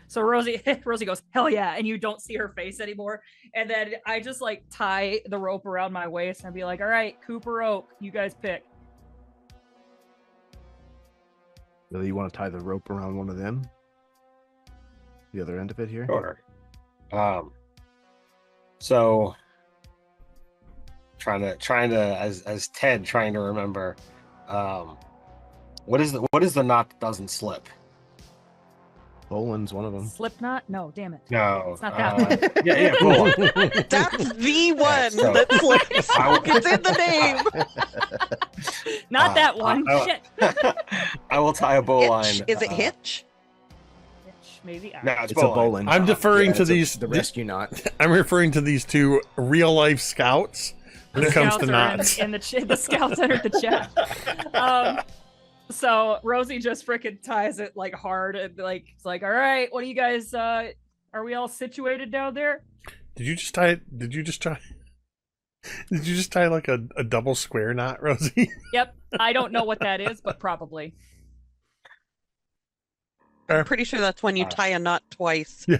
So Rosie goes, hell yeah, and you don't see her face anymore. And then I just tie the rope around my waist and be like, all right, Cooper Oak, you guys pick. Billy, you want to tie the rope around one of them? The other end of it here? Sure. So trying to as Ted trying to remember, what is the knot that doesn't slip? Bolin's one of them. Slipknot? No, damn it. No, It's not that one. Yeah, cool. That's the one so- that slips. I will- It's in the name. Not that one. I- Shit. I will tie a bowline. Hitch. Is it Hitch? Maybe. No, it's It's a bowline. bowline. I'm deferring Yeah, to it's these. the rescue knot. I'm referring to these two real life scouts when it comes to Scouts are knots. in the scouts entered the chat. So Rosie just freaking ties it hard and it's like, all right, what do you guys? Are we all situated down there? Did you just tie it? Did you just try? Did you just tie like a double square knot, Rosie? Yep. I don't know what that is, but probably. I'm pretty sure that's when you tie a knot twice. Yeah.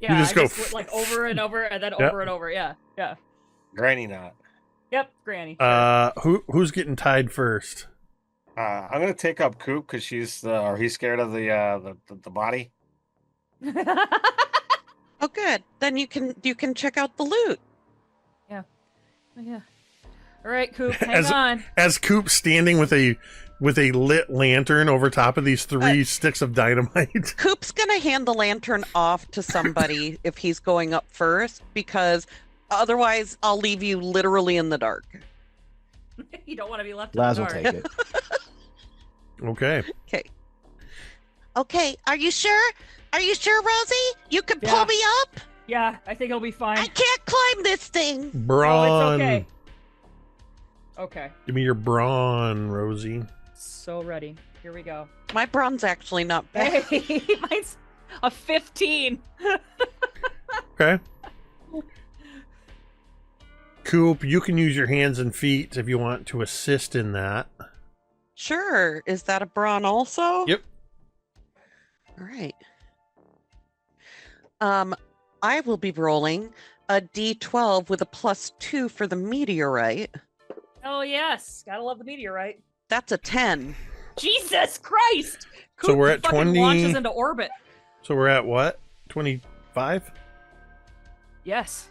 Yeah, just I go just like over and over and then Yep. over and over. Yeah. Yeah. Granny knot. Yep, Granny. Sure. Who's getting tied first? I'm gonna take up Coop because or he's scared of the body. Oh, good. Then you can check out the loot. Yeah. All right, Coop, hang on. As Coop standing with a lit lantern over top of these three sticks of dynamite. Coop's gonna hand the lantern off to somebody if he's going up first, because otherwise I'll leave you literally in the dark. You don't want to be left Laz in will the take dark. it. Okay. Okay, are you sure? Are you sure, Rosie? You can pull Yeah. me up? Yeah, I think it'll be fine. I can't climb this thing. Brawn. Oh, it's okay. Okay. Give me your brawn, Rosie. So ready. Here we go. My brawn's actually not bad. Hey, mine's a 15. Okay. Coop, you can use your hands and feet if you want to assist in that. Sure. Is that a brawn also? Yep. All right. I will be rolling a d12 with a +2 for the meteorite. Oh, yes. Gotta love the meteorite. That's a 10. Jesus Christ! So Coop we're at fucking 20 launches into orbit. So we're at what? 25? Yes.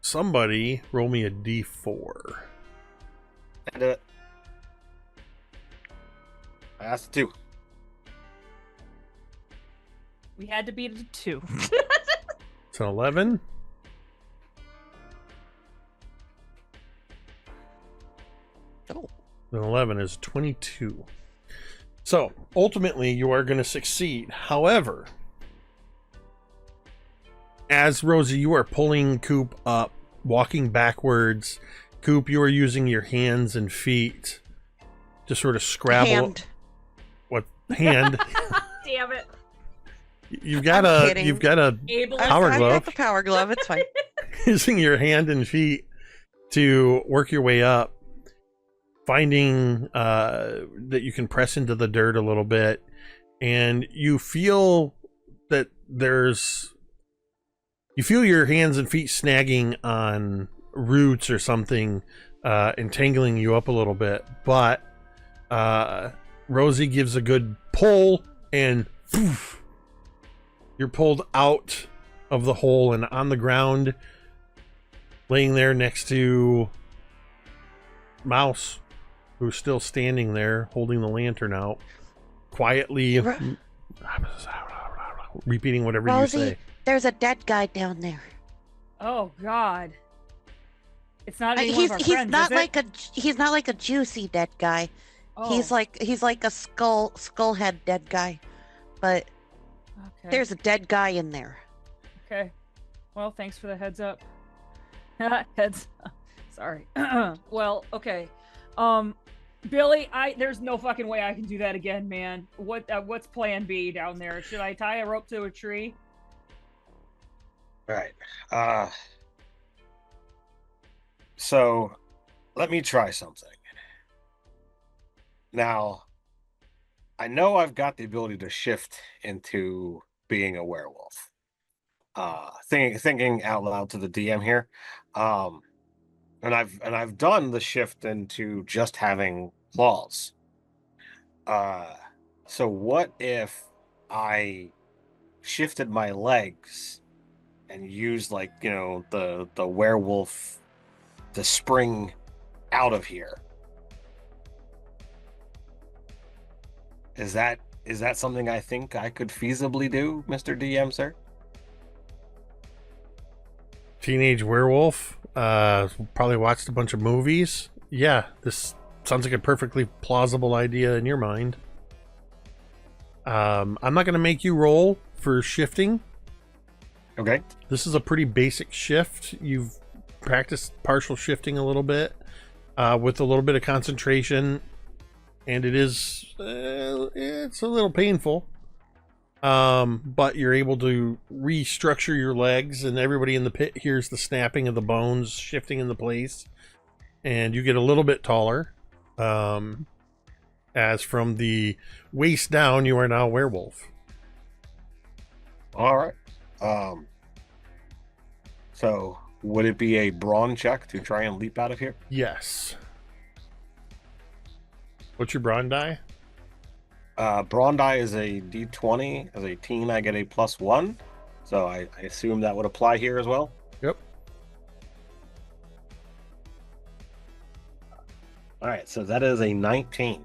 Somebody roll me a d4. I do it. I asked 2. We had to beat it to 2. It's an 11. Oh. An 11 is 22. So, ultimately, you are going to succeed. However, as Rosie, you are pulling Coop up, walking backwards. Coop, you are using your hands and feet to sort of scrabble. Hand. What hand? Damn it. You've got I'm a kidding. you've got a Ableist. Power I've glove. got the power glove. It's fine. using your hand and feet to work your way up, finding that you can press into the dirt a little bit, and you feel that you feel your hands and feet snagging on roots or something, entangling you up a little bit, but Rosie gives a good pull and poof, you're pulled out of the hole and on the ground, laying there next to Mouse, who's still standing there holding the lantern out, quietly repeating whatever Rosie, you say. there's a dead guy down there. Oh, God. It's not any one of our He's friends, not is it? he's not like a juicy dead guy. Oh, He's like a skull head dead guy. But okay. there's a dead guy in there. Okay. Well, thanks for the heads up. Heads up. Sorry. Well, okay. Billy, there's no fucking way I can do that again, man. What's plan B down there? Should I tie a rope to a tree? All right. So let me try something. Now, I know I've got the ability to shift into being a werewolf. Thinking out loud to the DM here. And I've done the shift into just having claws. So what if I shifted my legs and used, like, you know, the werewolf to spring out of here? Is that something I think I could feasibly do, Mr. DM, sir? Teenage werewolf. Probably watched a bunch of movies. Yeah, this sounds like a perfectly plausible idea in your mind. I'm not going to make you roll for shifting. Okay. This is a pretty basic shift. You've practiced partial shifting a little bit with a little bit of concentration, and it's a little painful. But you're able to restructure your legs, and everybody in the pit hears the snapping of the bones shifting into place, and you get a little bit taller. As from the waist down, you are now a werewolf. All right. So would it be a brawn check to try and leap out of here? Yes. What's your brawn die? Brawn die is a D20. As a teen, I get a +1. So I assume that would apply here as well. Yep. All right. So that is a 19.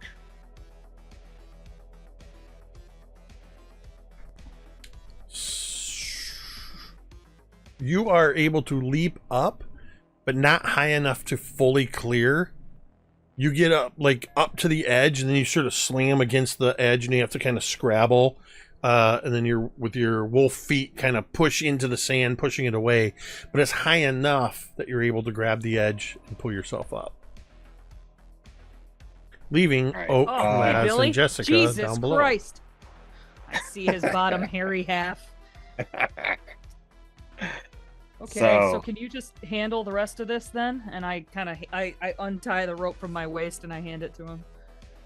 You are able to leap up, but not high enough to fully clear. You get up up to the edge, and then you sort of slam against the edge, and you have to kind of scrabble, and then you're with your wolf feet kind of push into the sand, pushing it away. But it's high enough that you're able to grab the edge and pull yourself up, leaving Right. Oak, Oh, Laz, Billy? and Jessica Jesus down below. Christ! I see his bottom hairy half. Okay, so So- can you just handle the rest of this then? And I kind of I untie the rope from my waist and I hand it to him.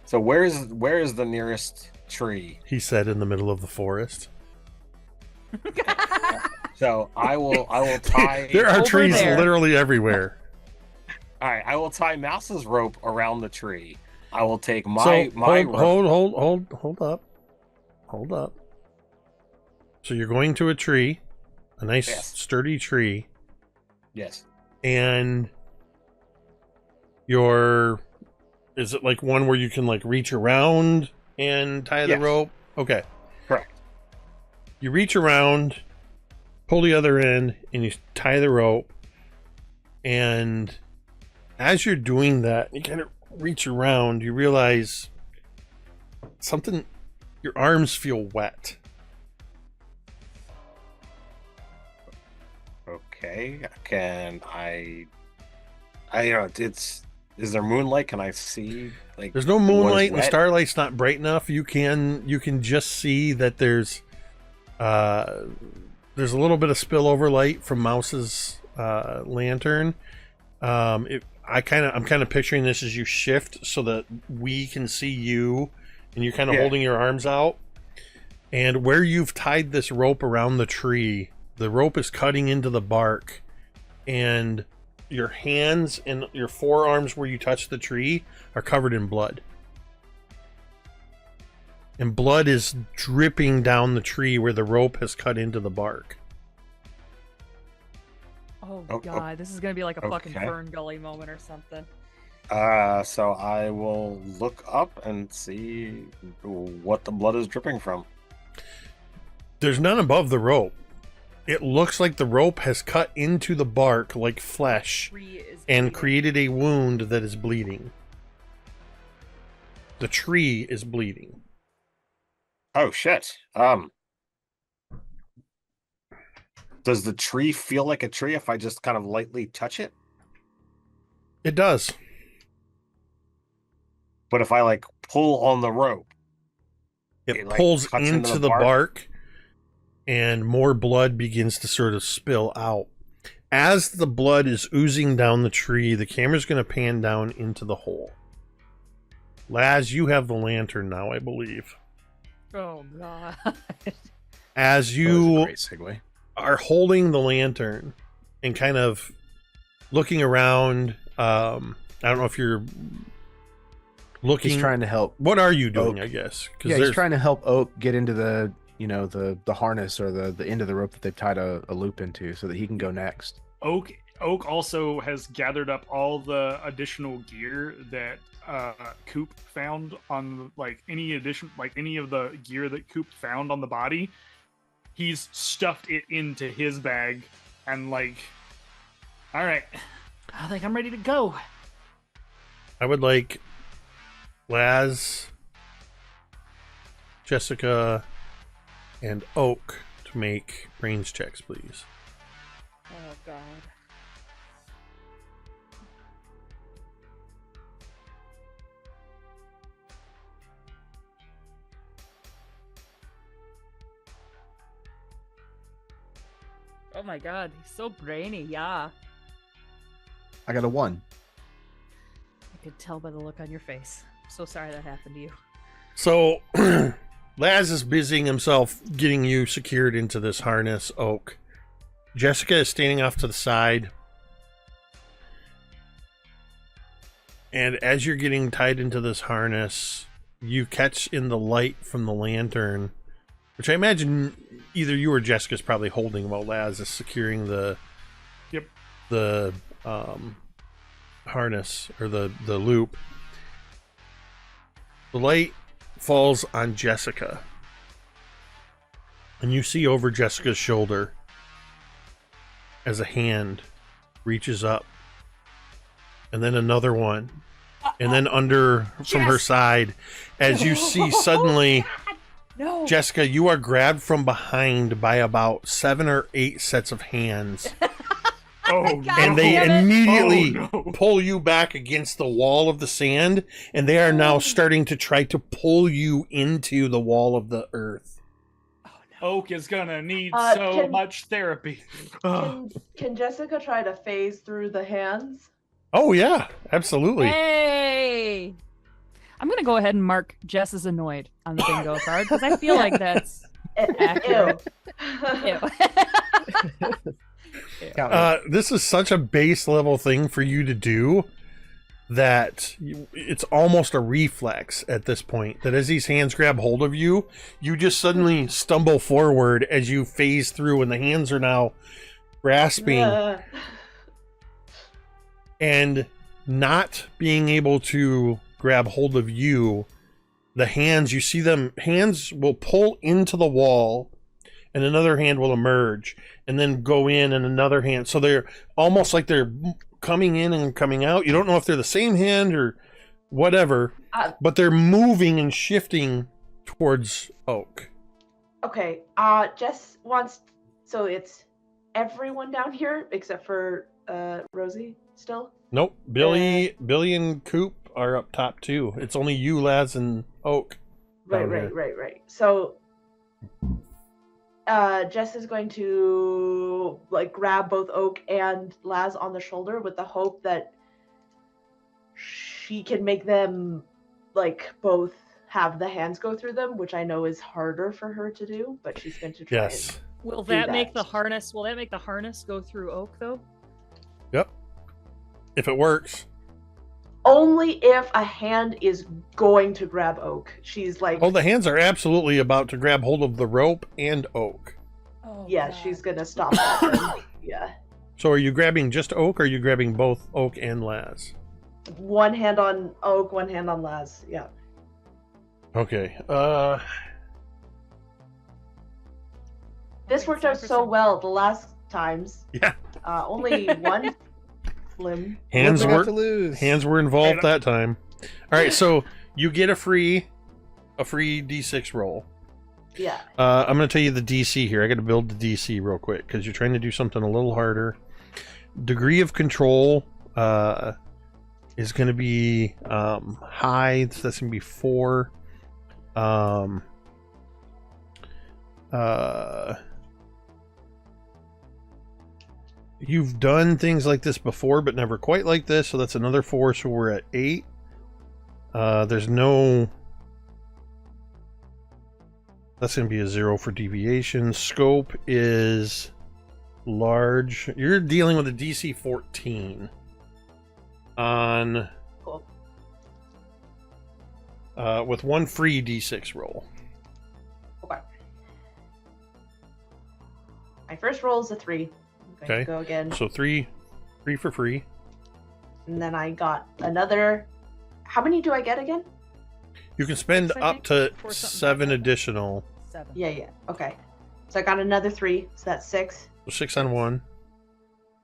So where is the nearest tree? He said in the middle of the forest. So I will tie. There are Over trees there. literally everywhere. All right, I will tie Mouse's rope around the tree. I will take my So rope. hold up. So you're going to a tree, a nice Yes. sturdy tree, Yes. and is it like one where you can reach around and tie the Yes. rope? Okay. Correct. You reach around, pull the other end, and you tie the rope. And as you're doing that, you kind of reach around, you realize something, your arms feel wet. Okay. Can I is there moonlight? Can I see There's no what is moonlight and the wet? starlight's not bright enough. You can just see that there's a little bit of spillover light from Mouse's lantern. I'm kind of picturing this as you shift so that we can see you, and you're kind of Yeah. holding your arms out. And where you've tied this rope around the tree, the rope is cutting into the bark, and your hands and your forearms where you touch the tree are covered in blood. And blood is dripping down the tree where the rope has cut into the bark. Oh Oh, god, this is gonna be like a fucking okay. Fern Gully moment or something. So I will look up and see what the blood is dripping from. There's none above the rope. It looks like the rope has cut into the bark like flesh Tree is and bleeding. created a wound that is bleeding. The tree is bleeding. Oh shit. Does the tree feel like a tree if I just kind of lightly touch it? It does. But if I pull on the rope, It It, pulls cuts into the bark, and more blood begins to sort of spill out. As the blood is oozing down the tree, the camera's going to pan down into the hole. Laz, you have the lantern now, I believe. Oh god. As That was a you great segue. are holding the lantern and kind of looking around, I don't know if you're looking. He's trying to help. What are you doing? Oak. I guess 'cause Yeah, he's there's- trying to help Oak get into the the harness or the end of the rope that they've tied a loop into, so that he can go next. Oak also has gathered up all the additional gear that Coop found on any of the gear that Coop found on the body. He's stuffed it into his bag and all right, I think I'm ready to go. I would like Laz, Jessica, and Oak to make brains checks, please. Oh god. Oh my god, he's so brainy, yeah. I got a 1. I could tell by the look on your face. I'm so sorry that happened to you. So, Laz is busying himself getting you secured into this harness, Oak. Jessica is standing off to the side. And as you're getting tied into this harness, you catch in the light from the lantern, which I imagine either you or Jessica's probably holding while Laz is securing the harness or the loop. The light falls on Jessica, and you see over Jessica's shoulder as a hand reaches up, and then another one, and then under from her side, as you see suddenly, No. Jessica, you are grabbed from behind by about 7 or 8 sets of hands. Oh, God And they damn it. immediately Oh, no. pull you back against the wall of the sand, and they are now starting to try to pull you into the wall of the earth. Oak is gonna need so Can- much therapy. Ugh. Can Jessica try to phase through the hands? Oh yeah, absolutely. Hey! I'm gonna go ahead and mark Jess is annoyed on the bingo card because I feel like that's accurate. Ew. This is such a base level thing for you to do that it's almost a reflex at this point, that as these hands grab hold of you, you just suddenly stumble forward as you phase through, and the hands are now grasping and not being able to grab hold of you. The hands, you see them, hands will pull into the wall, and another hand will emerge and then go in, and another hand. So they're almost like they're coming in and coming out. You don't know if they're the same hand or whatever, but they're moving and shifting towards Oak. Okay. Jess wants. So it's everyone down here except for Rosie still. Nope. Billy and Coop are up top too. It's only you, Laz, and Oak. down here. Right. So Jess is going to like grab both Oak and Laz on the shoulder with the hope that she can make them like both have the hands go through them, which I know is harder for her to do, but she's going to try. Yes. Will Do that make that. the harness? Will that make the harness go through Oak though? Yep. If it works. Only if a hand is going to grab Oak. She's like, Oh, the hands are absolutely about to grab hold of the rope and Oak. Oh, yeah, God. she's gonna stop that. Then. Yeah. So are you grabbing just Oak, or are you grabbing both Oak and Laz? One hand on Oak, one hand on Laz. Yeah. Okay. This worked out so well the last times. Yeah. Only one limb. Hands Nothing were to lose. hands were involved that time. All right, so you get a free D6 roll. Yeah. I'm going to tell you the DC here. I got to build the DC real quick because you're trying to do something a little harder. Degree of control is going to be high. So that's going to be 4. You've done things like this before, but never quite like this. So that's another 4. So we're at 8. There's no... That's going to be a 0 for deviation. Scope is large. You're dealing with a DC 14 on... Cool. With one free D6 roll. Okay. My first roll is a 3. I'm going Okay. to go again. So 3 for free. And then I got another. How many do I get again? You can spend 6, I up think, to or something 7 like that. additional. 7. Yeah. Okay. So I got another 3. So that's 6. So 6 on 1.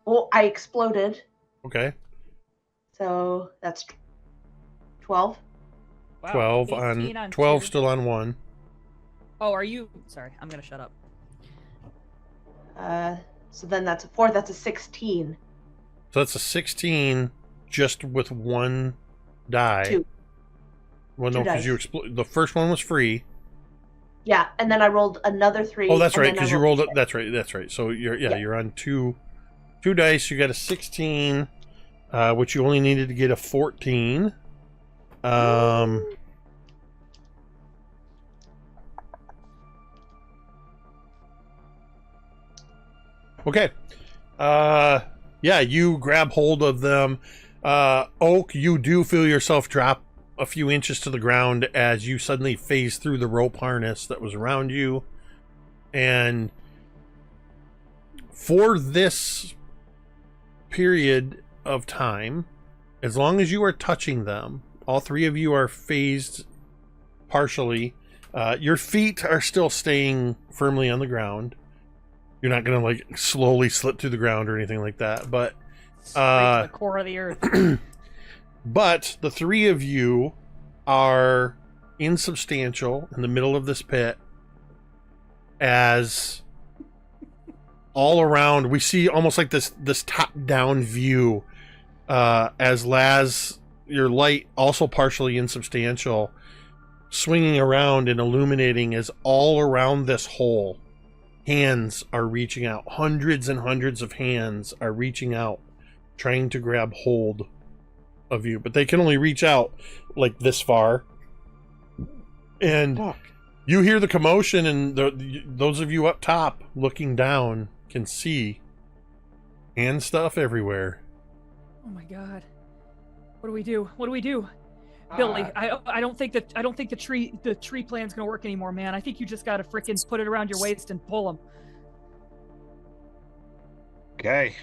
Well, I exploded. Okay. So that's 12. Wow. 12 18 on 12 2. still on 1. Oh, are you? Sorry, I'm gonna shut up. So then that's a 4. That's a 16. So that's a 16 just with 1 die. 2. Well, no, 2 because dice. you the first one was free. Yeah, and then I rolled another 3. Oh, that's and right, then I because you rolled it. 6. That's right. So you're Yeah. you're on two dice. You got a 16, which you only needed to get a 14. Okay. Yeah, you grab hold of them. Oak, you do feel yourself drop a few inches to the ground as you suddenly phase through the rope harness that was around you. And for this period of time, as long as you are touching them, all three of you are phased partially. Your feet are still staying firmly on the ground. You're not going to like slowly slip through the ground or anything like that, but Straight to the core of the earth. but the three of you are insubstantial in the middle of this pit, as all around we see almost like this top-down view, as Laz, your light, also partially insubstantial, swinging around and illuminating, as all around this hole hands are reaching out. Hundreds and hundreds of hands are reaching out, trying to grab hold of you, but they can only reach out like this far. And you hear the commotion, and those of you up top looking down can see hand stuff everywhere. Oh my god. What do we do? What do we do? Billy, I don't think the tree plan's gonna work anymore, man. I think you just gotta frickin' put it around your waist and pull them. Okay.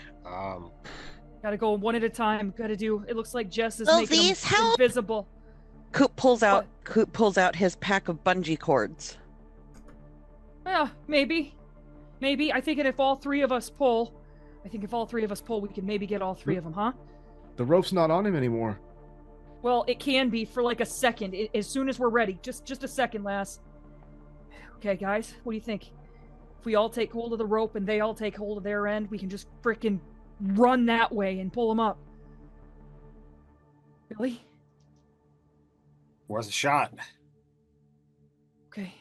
Gotta go one at a time. Gotta do. It looks like Jess is Will making these them help? invisible. Coop pulls out his pack of bungee cords. Yeah, maybe. I think if all three of us pull, we can maybe get all three of them, huh? The rope's not on him anymore. Well, it can be for like a second, as soon as we're ready. Just a second, lass. Okay, guys, what do you think? If we all take hold of the rope and they all take hold of their end, we can just frickin' run that way and pull them up. Billy? Worth a shot. Okay.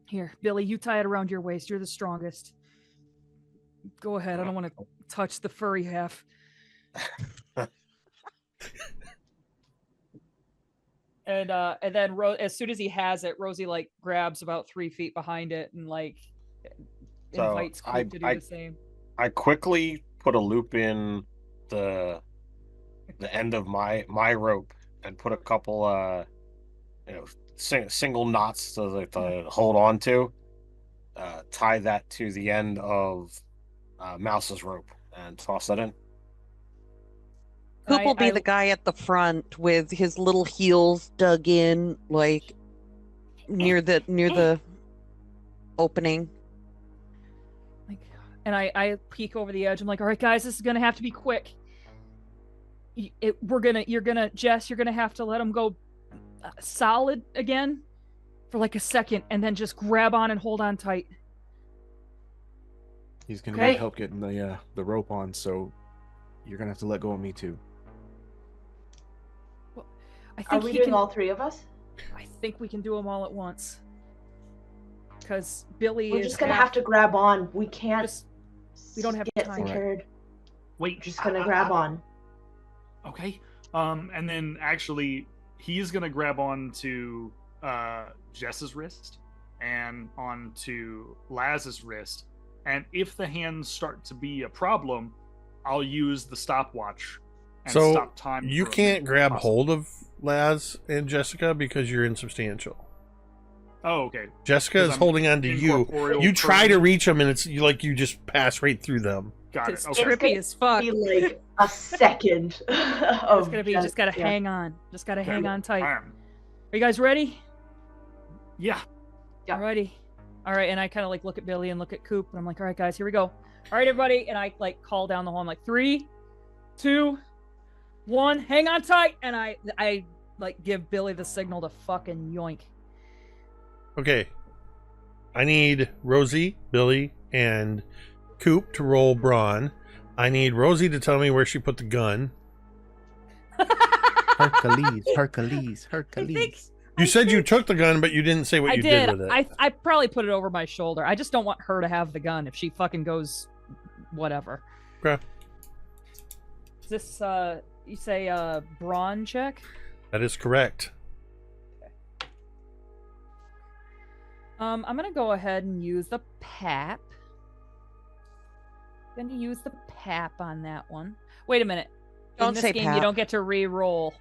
Here, Billy, you tie it around your waist. You're the strongest. Go ahead. I don't want to touch the furry half. And then as soon as he has it, Rosie like grabs about 3 feet behind it and like invites Coop to do the same. I quickly put a loop in the end of my rope and put a couple single knots to hold on to. Tie that to the end of Mouse's rope and toss that in. Coop will be the guy at the front with his little heels dug in, like near the opening. And I peek over the edge. I'm like, all right, guys, this is gonna have to be quick. Jess, you're gonna have to let him go solid again for like a second, and then just grab on and hold on tight. He's gonna need help getting the rope on, so you're gonna have to let go of me too. Well, I think Are we doing all three of us? I think we can do them all at once. Because Billy We're just gonna have to grab on. We can't. We don't have get time. secured. Wait. We're just gonna grab on. Okay. And then actually, he's gonna grab onto Jess's wrist and onto Laz's wrist. And if the hands start to be a problem, I'll use the stopwatch and stop time. You can't grab hold of Laz and Jessica because you're insubstantial. Oh, okay. Jessica is holding on to you. You try to reach them, and it's like you just pass right through them. Got it. It's Okay. trippy as fuck. Be like a second. It's gonna be just gotta hang on. Just gotta hang on tight. Are you guys ready? Yeah. Ready. All right, and I kind of like look at Billy and look at Coop, and I'm like, all right, guys, here we go. All right, everybody, and I like call down the hall. I'm like, 3, 2, 1, hang on tight, and I like give Billy the signal to fucking yoink. Okay. I need Rosie, Billy, and Coop to roll brawn. I need Rosie to tell me where she put the gun. Hercules. I think You said you took the gun, but you didn't say what I you did. did with it. I probably put it over my shoulder. I just don't want her to have the gun if she fucking goes whatever. Okay. Is this you say brawn check? That is correct. I'm gonna go ahead and use the pap. Gonna use the pap on that one. Wait a minute. In Don't this say game, pap. you don't get to re-roll.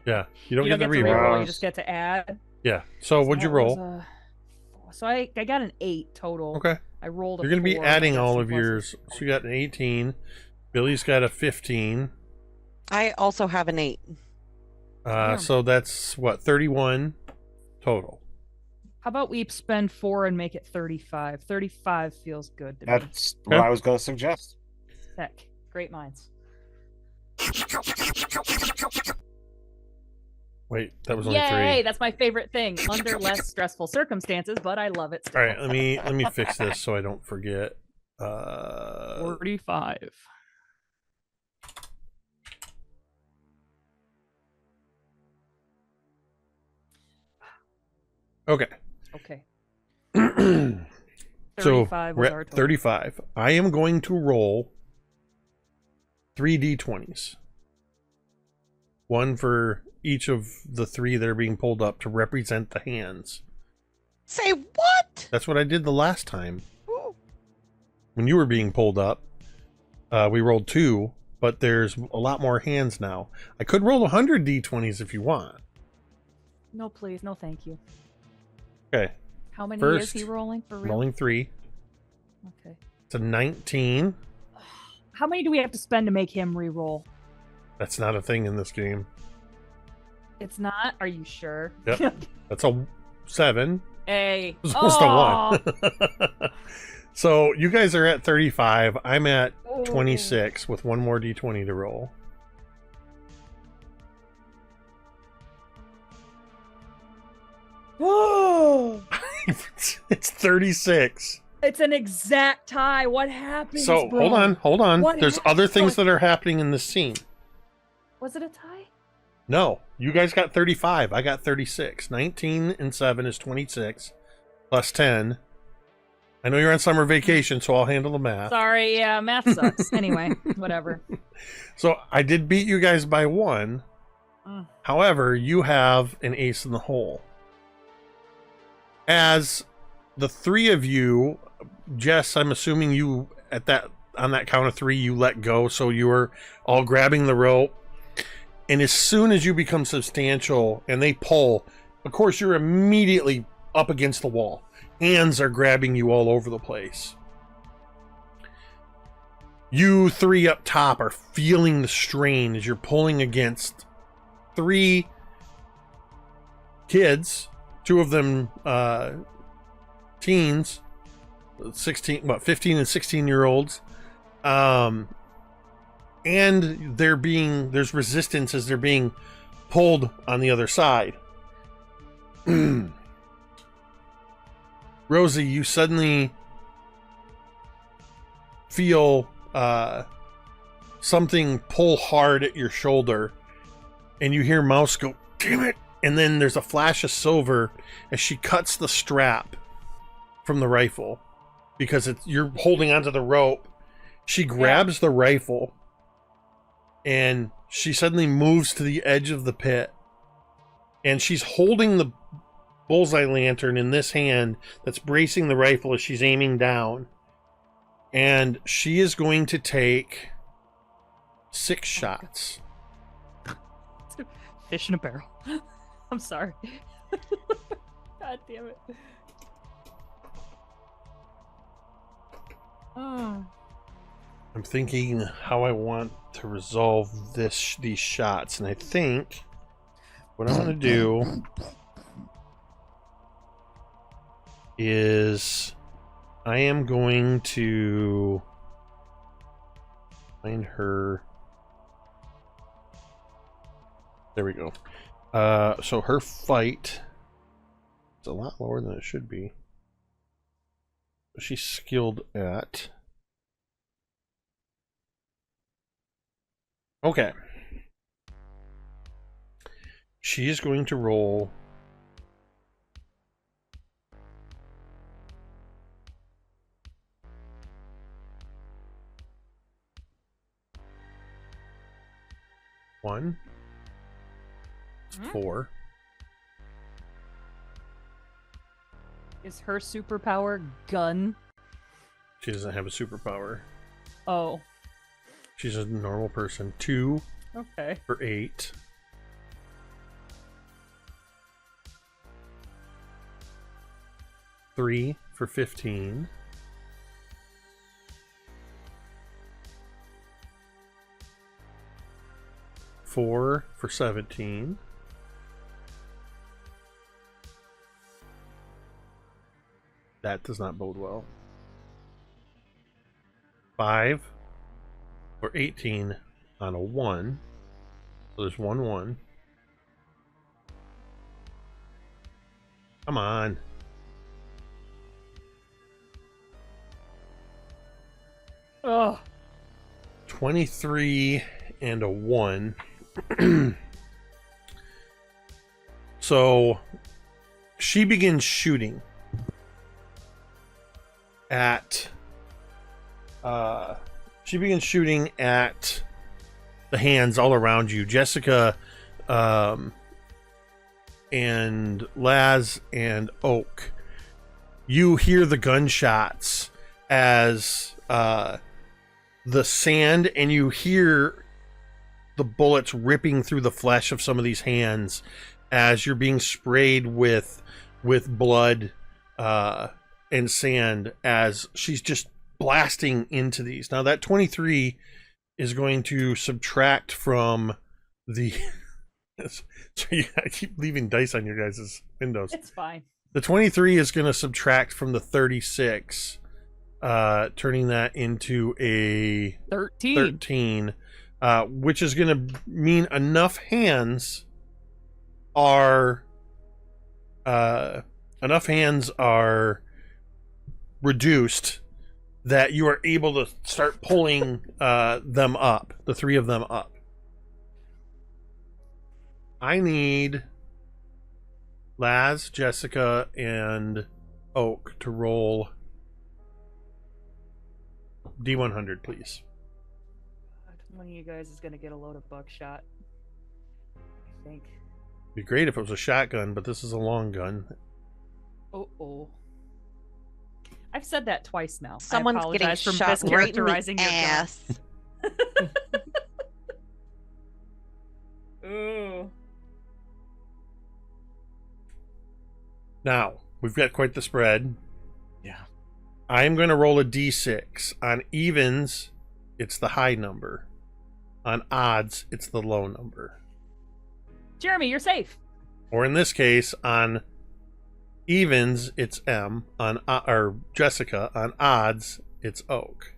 Yeah, you don't You get the to reroll. re-roll. You just get to add. Yeah. So what'd you That was, roll? So I got an 8 total. Okay. I rolled a You're gonna be 4, adding I got all some of pluses. yours. So you got an 18. Billy's got a 15. I also have an 8. Yeah. So that's what, 31 total. How about we spend 4 and make it 35? 35 feels good to me. That's what I was going to suggest. Heck, great minds. Wait, that was only Yay! 3. That's my favorite thing. Under less stressful circumstances, but I love it still. All right, let me fix this so I don't forget. 45. Okay. Okay. So 35 we're was our at total. 35. I am going to roll 3 d20s. One for each of the 3 that are being pulled up to represent the hands. Say what? That's what I did the last time. Ooh. When you were being pulled up, we rolled 2, but there's a lot more hands now. I could roll 100 d20s if you want. No, please. No, thank you. Okay. How many First, is he rolling for real? Rolling 3. Okay. It's a 19. How many do we have to spend to make him re-roll? That's not a thing in this game. It's not? Are you sure? Yep. That's a 7. Hey. It's almost Oh! a 1. So you guys are at 35. I'm at Oh. 26 with one more d20 to roll. Whoa! It's 36. It's an exact tie. What happened? So hold on. What There's happened? other things that are happening in this scene. Was it a tie? No, you guys got 35. I got 36. 19 and 7 is 26 plus 10. I know you're on summer vacation, so I'll handle the math. Sorry, yeah, math sucks. Anyway, whatever. So I did beat you guys by 1. Mm. However, you have an ace in the hole. As the 3 of you, Jess, I'm assuming you on that count of 3 you let go, so you were all grabbing the rope. And as soon as you become substantial and they pull, of course you're immediately up against the wall. Hands are grabbing you all over the place. You 3 up top are feeling the strain as you're pulling against 3 kids, 2 of them teens, 15 and 16-year-olds. And there's resistance as they're being pulled on the other side. Rosie, you suddenly feel something pull hard at your shoulder, and you hear Mouse go, "Damn it!" And then there's a flash of silver as she cuts the strap from the rifle because you're holding onto the rope. She grabs the rifle, and she suddenly moves to the edge of the pit, and she's holding the bullseye lantern in this hand that's bracing the rifle as she's aiming down, and she is going to take 6 shots. Fish in a barrel. I'm sorry. God damn it. Oh. I'm thinking how I want to resolve these shots, and I think what I'm going to do is I am going to find her. There we go. So her fight is a lot lower than it should be. She's skilled at. Okay. She is going to roll 1. Hmm? 4. Is her superpower gun? She doesn't have a superpower. Oh, She's a normal person. 2 okay. for 8. 3 for 15. 4 for 17. That does not bode well. 5 for 18 on a 1. So there's 1 1. Come on. Ugh. 23 and a 1. So she begins shooting at the hands all around you. Jessica and Laz and Oak, you hear the gunshots as the sand, and you hear the bullets ripping through the flesh of some of these hands as you're being sprayed with blood and sand as she's just blasting into these. Now that 23 is going to subtract from the sorry, I keep leaving dice on your guys' windows. It's fine. The 23 is going to subtract from the 36, turning that into a 13, which is going to mean enough hands are reduced that you are able to start pulling them up, the 3 of them up. I need Laz, Jessica, and Oak to roll D100, please. One of you guys is gonna get a load of buckshot, I think. It'd be great if it was a shotgun, but this is a long gun. Oh. I've said that twice now. Someone's I getting apologize for shot right in the mischaracterizing your gun. ass. Ooh. Now, we've got quite the spread. Yeah. I'm going to roll a d6. On evens, it's the high number. On odds, it's the low number. Jeremy, you're safe. Or in this case, on evens, it's M. Or Jessica. On odds, it's Oak.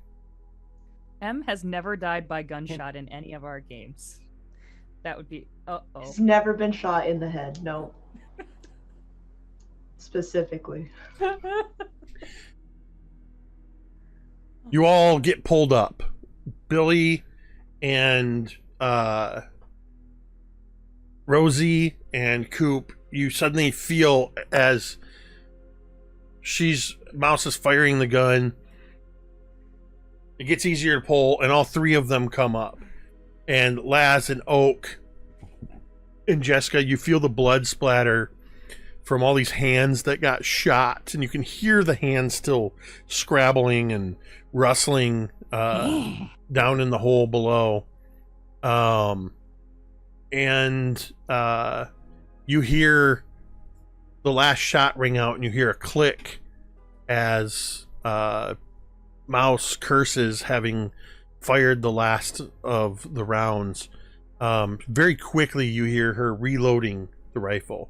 M has never died by gunshot in any of our games. That would be... He's never been shot in the head. No. Specifically. You all get pulled up. Billy and Rosie and Coop, you suddenly feel as Mouse is firing the gun. It gets easier to pull, and all 3 of them come up. And Laz and Oak and Jessica, you feel the blood splatter from all these hands that got shot, and you can hear the hands still scrabbling and rustling down in the hole below. And you hear the last shot ring out, and you hear a click as Mouse curses, having fired the last of the rounds. Very quickly you hear her reloading the rifle.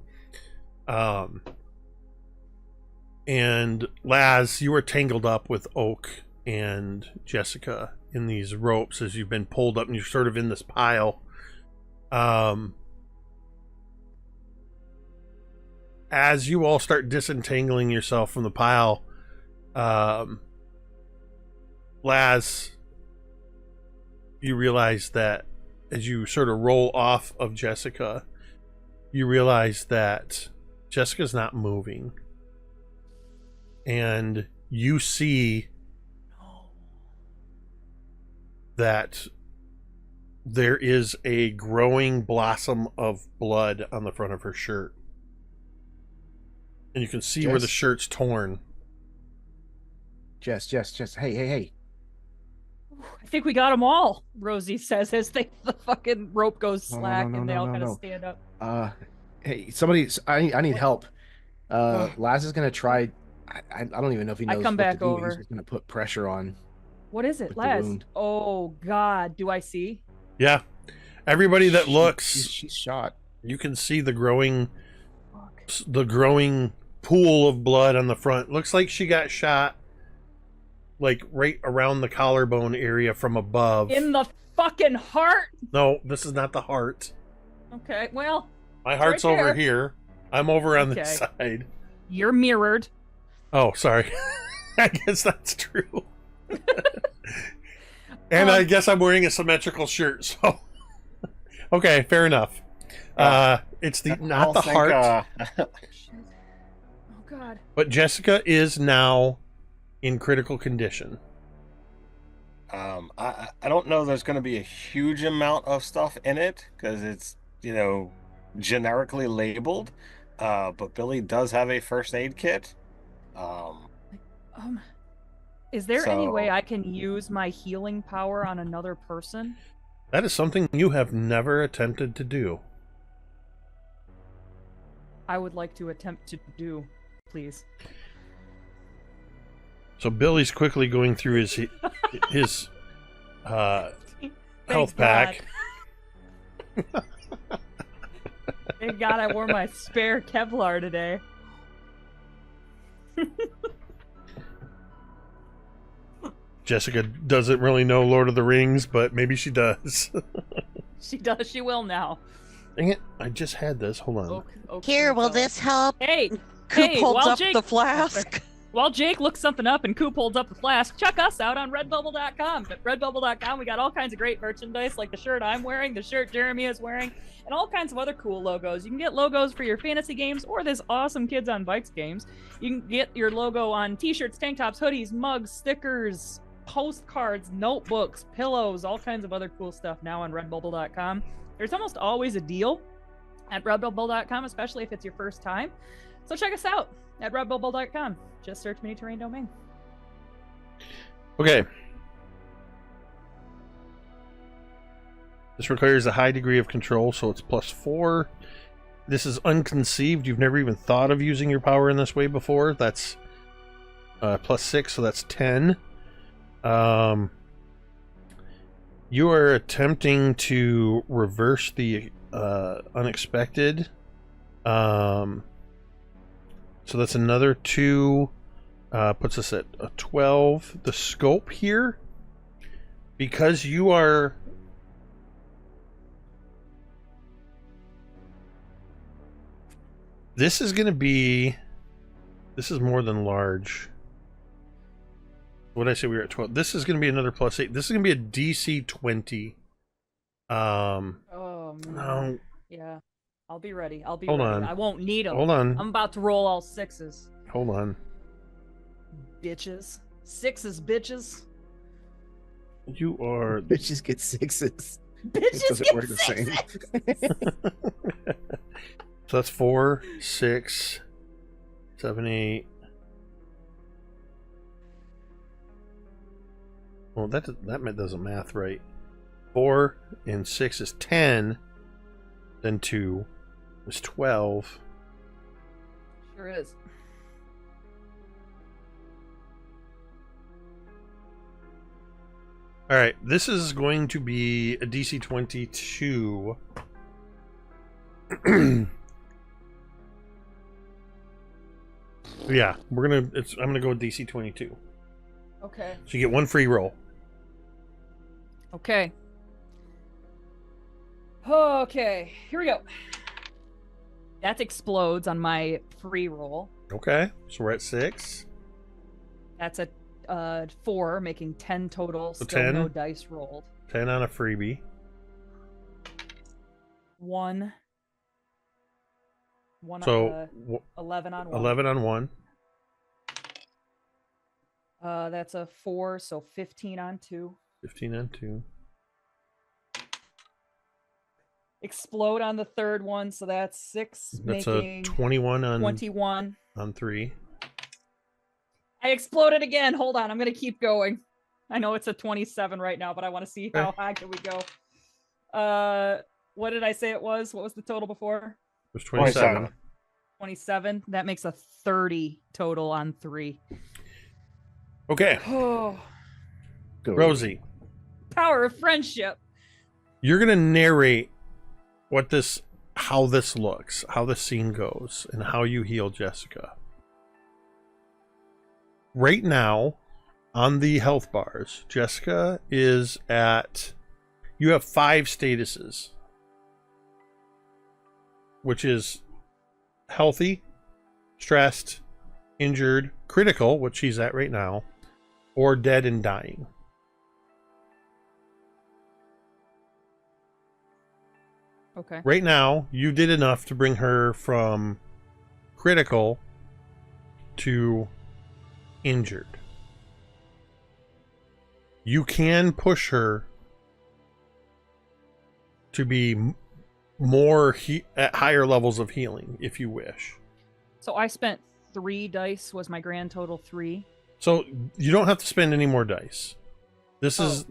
And Laz, you are tangled up with Oak and Jessica in these ropes as you've been pulled up, and you're sort of in this pile. As you all start disentangling yourself from the pile, Laz, you realize that as you sort of roll off of Jessica, you realize that Jessica's not moving. And you see that there is a growing blossom of blood on the front of her shirt. And you can see where the Jess? shirt's torn. Jess, hey. I think we got them all, Rosie says as the fucking rope goes slack and they all kind of no. stand up. Hey, somebody, I need help. Laz is gonna try. I don't even know if he knows come what back to do. over. He's just gonna put pressure on. What is it, with the Les? wound. Oh God, do I see? Yeah. Everybody that looks, she's shot. you can see the growing pool of blood on the front. Looks like she got shot like right around the collarbone area from above. In the fucking heart? No, this is not the heart. Okay, well, My heart's right over there. here. I'm over on this Okay. side. You're mirrored. Oh, sorry. I guess that's true. And I guess I'm wearing a symmetrical shirt, so okay, fair enough. It's not the heart, Oh God. but Jessica is now in critical condition. I don't know there's going to be a huge amount of stuff in it because it's, generically labeled. But Billy does have a first aid kit. Is there any way So- I can use my healing power on another person? That is something you have never attempted to do. I would like to attempt to do, please. So Billy's quickly going through his health pack. Thank God I wore my spare Kevlar today. Jessica doesn't really know Lord of the Rings, but maybe she does. She does. She will now. Dang it, I just had this. Hold on. Okay, Here, will fella. this help? Hey, Coop hey, holds while up Jake- the flask. While Jake looks something up and Coop holds up the flask, check us out on redbubble.com. At redbubble.com, we got all kinds of great merchandise, like the shirt I'm wearing, the shirt Jeremy is wearing, and all kinds of other cool logos. You can get logos for your fantasy games or this awesome Kids on Bikes games. You can get your logo on t-shirts, tank tops, hoodies, mugs, stickers, postcards, notebooks, pillows, all kinds of other cool stuff now on redbubble.com. There's almost always a deal at redbubble.com, especially if it's your first time. So check us out at redbubble.com. Just search Mini Terrain Domain. Okay. This requires a high degree of control, so it's +4. This is unconceived. You've never even thought of using your power in this way before. That's +6, so that's 10. You are attempting to reverse the unexpected. So that's another 2. Puts us at a 12. The scope here, because you are... This is going to be... This is more than large. What did I say? We were at 12. This is going to be another +8. This is going to be a DC 20. Oh, man. No. Yeah. I'll be ready. I'll be Hold ready. on. I won't need them. Hold on. I'm about to roll all 6s. Hold on. Bitches. 6s, bitches. You are... Bitches get 6s. Bitches doesn't get work the same. 6s. So that's 4, 6, 7, 8. Well, that doesn't math right. 4 and 6 is 10. Then 2 is 12. Sure is. All right, this is going to be a DC 22. Yeah, I'm gonna go with DC 22. Okay. So you get 1 free roll. Okay. Okay. Here we go. That explodes on my free roll. Okay, so we're at 6. That's a 4, making 10 total. So Still 10? no dice rolled. 10 on a freebie. 1. So 11 on 1. 11 on 1. That's a 4, so 15 on 2. 15 on 2. explode on the third one, so that's 6, That's making a 21 on 21. on 3. I exploded again. Hold on, I'm gonna keep going. I know it's a 27 right now, but I want to see how high can we go. What did I say it was? What was the total before? It was 27. 27. That makes a 30 total on 3. Okay, Oh, Go. Rosie, power of friendship. you're gonna narrate how this looks, how the scene goes, and how you heal Jessica. Right now, on the health bars, Jessica is at. You have 5 statuses, which is healthy, stressed, injured, critical, which she's at right now, or dead and dying. Okay. Right now, you did enough to bring her from critical to injured. You can push her to be more at higher levels of healing if you wish. So I spent 3 dice. Was my grand total 3? So you don't have to spend any more dice. This is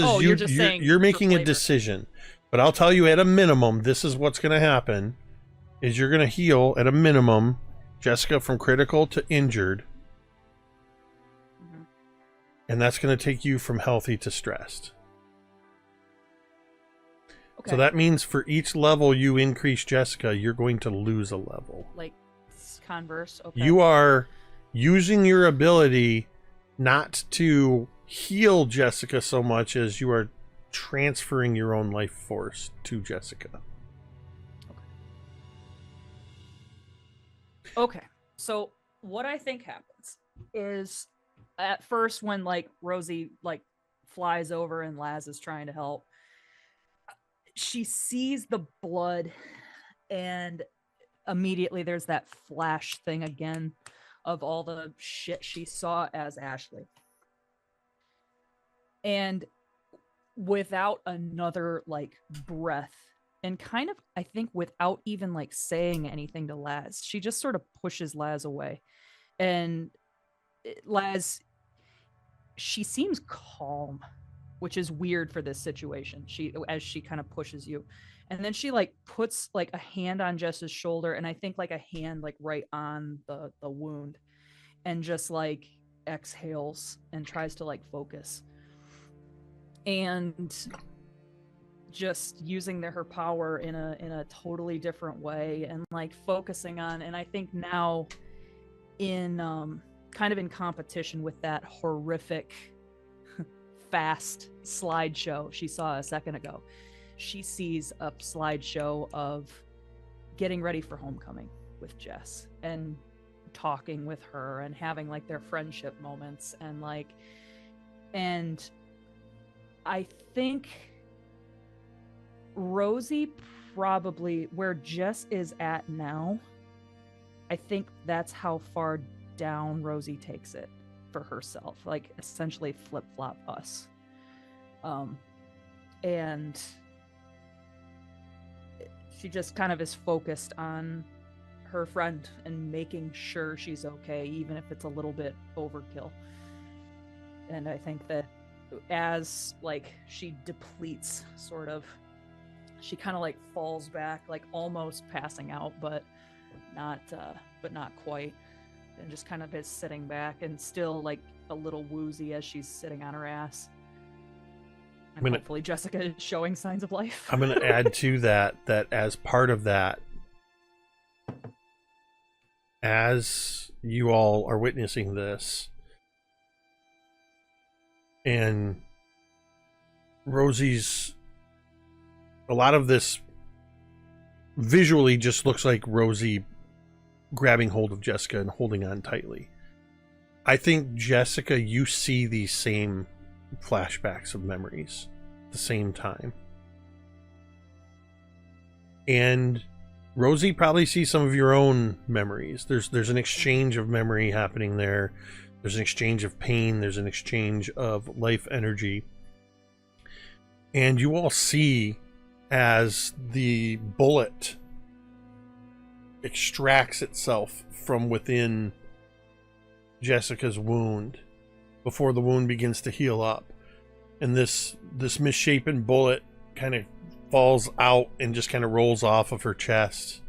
Oh, you. you're just saying You're for making a flavor. decision, but I'll tell you at a minimum, this is what's going to happen: is you're going to heal at a minimum, Jessica from critical to injured, Mhm. and that's going to take you from healthy to stressed. Okay. So that means for each level you increase Jessica, you're going to lose a level. like converse. Okay. You are using your ability not to heal Jessica so much as you are transferring your own life force to Jessica. Okay. So what I think happens is at first when like Rosie like flies over and Laz is trying to help, she sees the blood and immediately there's that flash thing again of all the shit she saw as Ashley. And without another like breath and kind of I think without even like saying anything to Laz, she just sort of pushes Laz away. And Laz, she seems calm, which is weird for this situation. As she kind of pushes you, and then she like puts like a hand on Jess's shoulder, and I think like a hand like right on the wound, and just like exhales and tries to like focus, and just using her power in a totally different way, and like focusing on, and I think now in kind of in competition with that horrific fast slideshow she saw a second ago, she sees a slideshow of getting ready for homecoming with Jess and talking with her and having like their friendship moments and like, and I think Rosie probably where Jess is at now, I think that's how far down Rosie takes it for herself, like essentially flip-flop us. And she just kind of is focused on her friend and making sure she's okay, even if it's a little bit overkill. And I think that as like she depletes sort of, she kind of like falls back, like almost passing out, but not quite, and just kind of is sitting back and still like a little woozy as she's sitting on her ass. And hopefully Jessica is showing signs of life. I'm going to add to that as part of that, as you all are witnessing this, and Rosie's, a lot of this visually just looks like Rosie grabbing hold of Jessica and holding on tightly. I think, Jessica, you see these same flashbacks of memories at the same time. And Rosie probably sees some of your own memories. There's an exchange of memory happening there. There's an exchange of pain. There's an exchange of life energy. And you all see as the bullet extracts itself from within Jessica's wound before the wound begins to heal up. And this misshapen bullet kind of falls out and just kind of rolls off of her chest.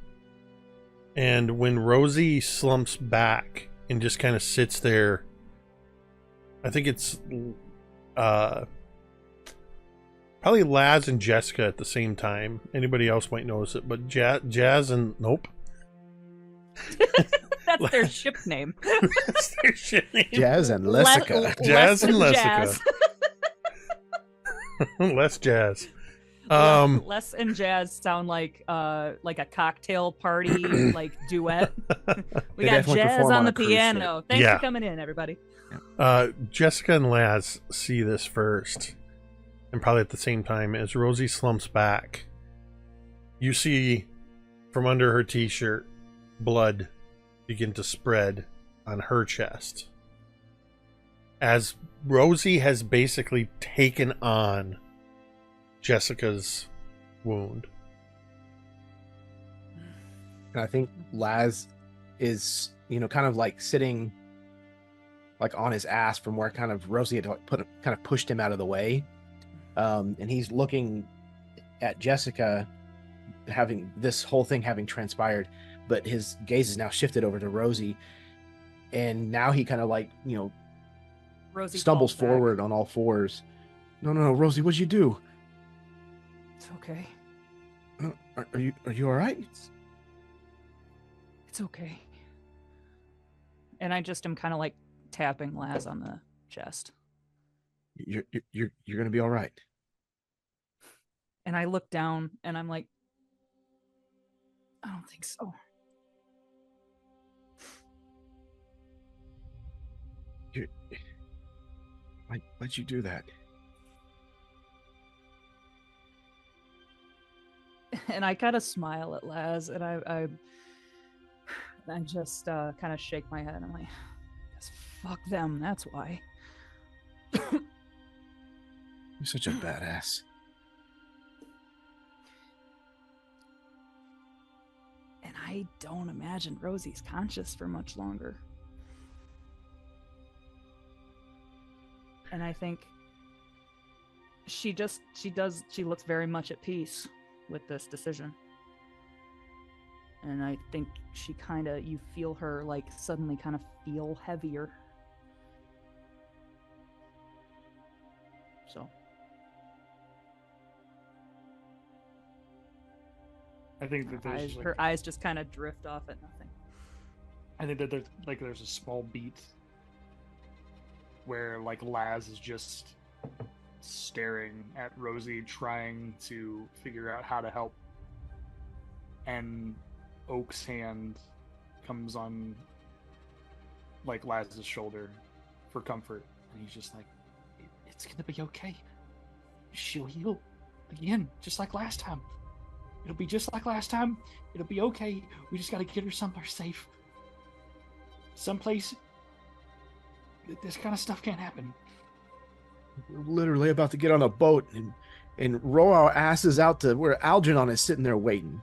And when Rosie slumps back and just kind of sits there, I think it's probably Laz and Jessica at the same time. Anybody else might notice it, but Jazz and nope. That's their ship name. That's their ship name. Jazz and Lessica. Jazz and Lessica. Jazz. Less Jazz. Les and Jazz sound like a cocktail party like duet. We They got definitely Jazz perform on on the a cruise piano. Thanks Yeah. for coming in, everybody. Jessica and Laz see this first, and probably at the same time as Rosie slumps back. You see from under her t-shirt blood begin to spread on her chest as Rosie has basically taken on Jessica's wound. And I think Laz is, kind of like sitting like on his ass from where kind of Rosie had kind of pushed him out of the way. And he's looking at Jessica, having this whole thing having transpired, but his gaze is now shifted over to Rosie. And now he kind of like, Rosie stumbles falls back. forward on all fours. No, Rosie, what'd you do? It's okay. Are you all right? It's okay. And I just am kind of like tapping Laz on the chest. You're gonna be all right. And I look down and I'm like, I don't think so. Why'd you do that? And I kind of smile at Laz, and I just kind of shake my head. I'm like, "Guess fuck them. That's why." You're such a badass. And I don't imagine Rosie's conscious for much longer. And I think she looks very much at peace with this decision. And I think you feel her like suddenly kind of feel heavier. So. I think that there's Her eyes just kind of drift off at nothing. I think that there's a small beat where like Laz is just staring at Rosie, trying to figure out how to help, and Oak's hand comes on like Laz's shoulder for comfort, and he's just like, "It's gonna be okay. She'll heal again, just like last time. It'll be just like last time. It'll be okay. We just gotta get her somewhere safe. Someplace this kind of stuff can't happen." We're literally about to get on a boat and row our asses out to where Algernon is sitting there waiting.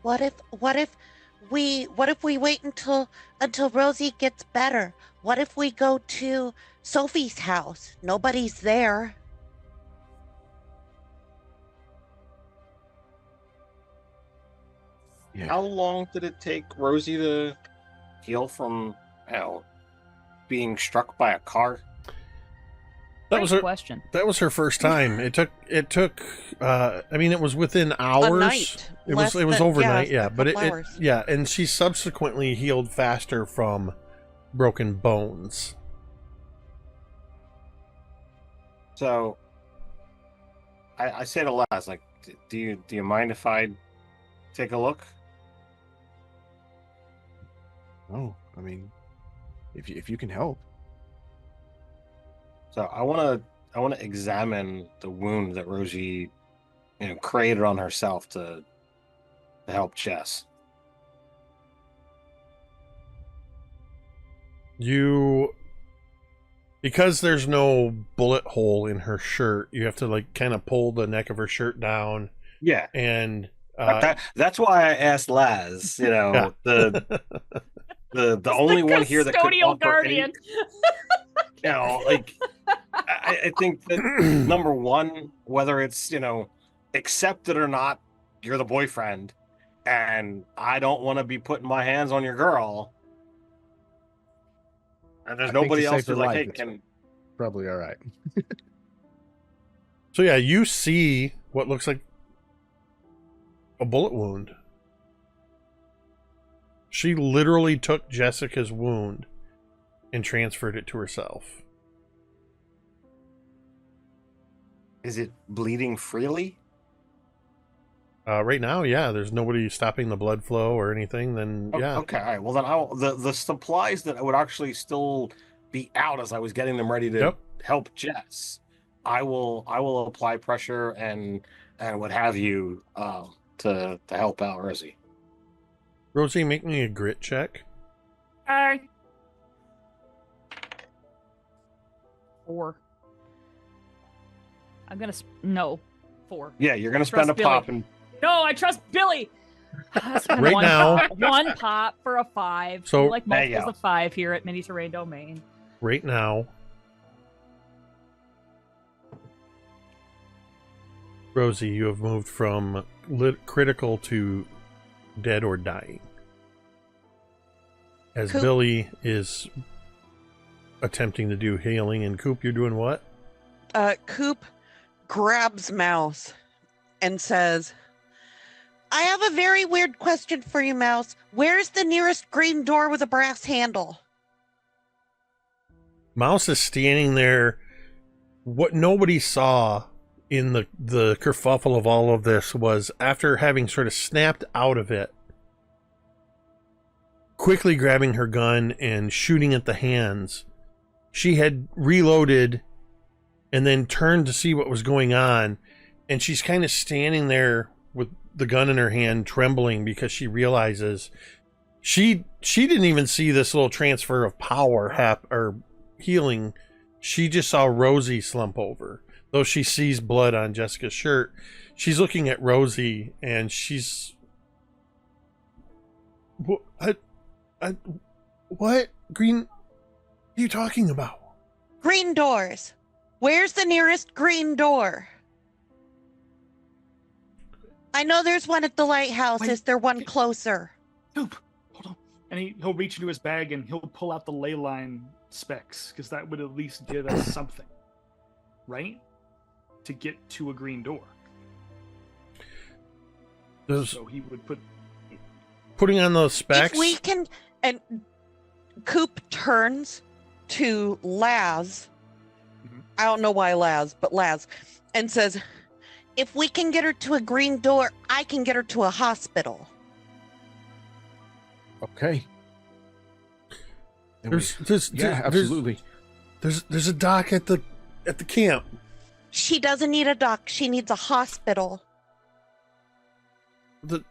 What if we wait until Rosie gets better? What if we go to Sophie's house? Nobody's there. Yeah. How long did it take Rosie to heal from being struck by a car? That was Great her question. That was her first time. It took it was within hours. A night. It was Less overnight, than- yeah. a But couple hours. and she subsequently healed faster from broken bones. So I say to Laz, like, do you mind if I take a look? Oh, I mean, if you can help. So I want to examine the wound that Rosie, created on herself to help Jess. You Because there's no bullet hole in her shirt, you have to like kind of pull the neck of her shirt down. Yeah. And that's why I asked Laz, Yeah. the only one here that could custodial offer guardian. I think that number one, whether it's accepted or not, you're the boyfriend, and I don't want to be putting my hands on your girl, and there's I think nobody to else save her who's like, life, hey, it's can probably all right. So yeah, you see what looks like a bullet wound. She literally took Jessica's wound and transferred it to herself. is it bleeding freely? Right now, yeah, there's nobody stopping the blood flow or anything. Then Oh, yeah, okay, all right. Well, then the supplies that would actually still be out as I was getting them ready to Yep. help Jess, I will apply pressure and what have you to help out Rosie. Rosie, make me a grit check. 4. I'm gonna no 4. Yeah, you're gonna spend Trust a Billy. pop and No, I trust Billy. Right now- one pop for a 5. So- We like There you multiples go. of 5 here at Mini Terrain Domain. Right now, Rosie, you have moved from critical to dead or dying. As Coop. Billy is attempting to do healing, and Coop, you're doing what? Coop grabs Mouse and says, I have a very weird question for you, Mouse. Where's the nearest green door with a brass handle? Mouse is standing there. What nobody saw in the kerfuffle of all of this was, after having sort of snapped out of it, quickly grabbing her gun and shooting at the hands, she had reloaded and then turned to see what was going on, and she's kind of standing there with the gun in her hand, trembling, because she realizes she didn't even see this little transfer of power or healing. She just saw Rosie slump over. Though she sees blood on Jessica's shirt, she's looking at Rosie and she's what green are you talking about? Green doors. Where's the nearest green door? I know there's one at the lighthouse. Wait. Is there one closer? Nope. Hold on. And he'll reach into his bag and he'll pull out the ley line specs, because that would at least give us something, right? To get to a green door. So he would Putting on those specs. If we can, and Coop turns to Laz. Mhm. I don't know why Laz, but Laz, and says, If we can get her to a green door, I can get her to a hospital. Okay. And There's absolutely. There's a dock at the camp. She doesn't need a doc. She needs a hospital. The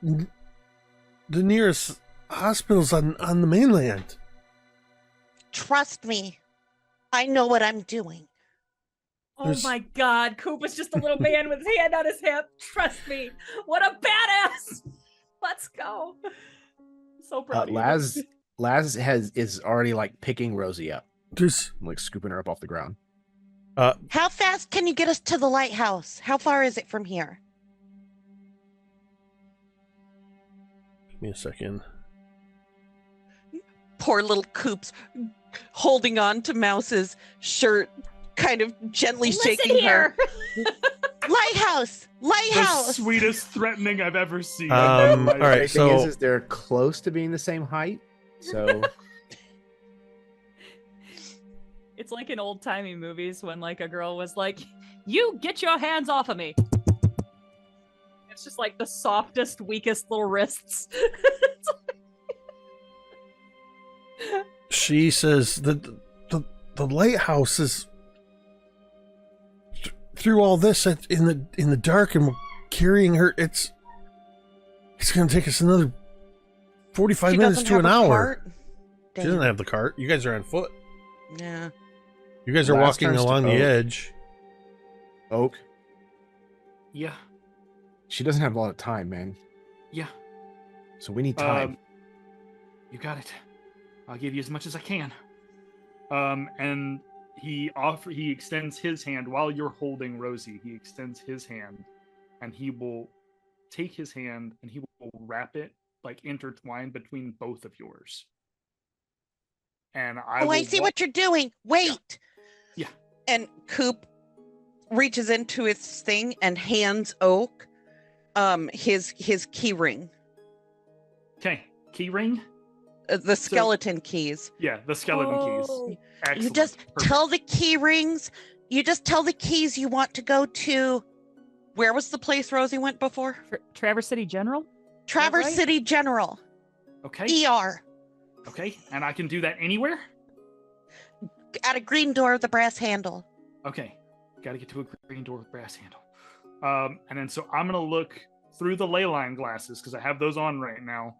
nearest hospital's on the mainland. Trust me. I know what I'm doing. Oh There's- my God, Coop is just a little man with his hand on his hip. Trust me, what a badass! Let's go. So proud of you. Laz is already like picking Rosie up, There's like scooping her up off the ground. How fast can you get us to the lighthouse? How far is it from here? give me a second. poor little Coop's holding on to Mouse's shirt, kind of gently shaking her. Lighthouse! the Lighthouse! sweetest threatening I've ever seen. All The right, funny thing so is they're close to being the same height. So It's like in old timey movies when like a girl was like, "You get your hands off of me." It's just like the softest, weakest little wrists. It's like- she says the lighthouse is through all this in the dark, and we're carrying her. It's going to take us another 45 She minutes doesn't to have an a hour. cart? She doesn't have the cart. You guys are on foot. Yeah. You guys are Last walking turns to along the Oak. edge. Oak, Yeah, she doesn't have a lot of time, man. yeah. So we need time. You got it. I'll give you as much as I can. And he extends his hand while you're holding Rosie. He extends his hand, and he will take his hand and he will wrap it like intertwined between both of yours. And I see what you're doing. Wait. Yeah. And Coop reaches into his thing and hands Oak his key ring. Okay, key ring. The skeleton keys. Yeah, the skeleton keys. Excellent. You just Perfect. tell the key rings. You just tell the keys you want to go to Where was the place Rosie went before? Traverse City General? Traverse right? City General. Okay. ER. Okay, and I can do that anywhere. At a green door with a brass handle. Okay, got to get to a green door with brass handle. And then so I'm gonna look through the ley line glasses because I have those on right now.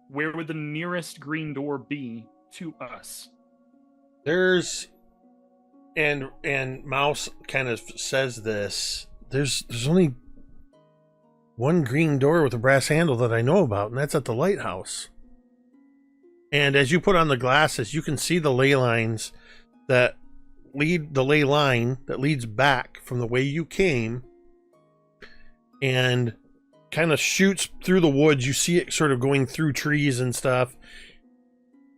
Where would the nearest green door be to us? There's and Mouse kind of says this. There's only one green door with a brass handle that I know about, and that's at the lighthouse. And as you put on the glasses, you can see the ley lines that lead the ley line that leads back from the way you came and kind of shoots through the woods. You see it sort of going through trees and stuff,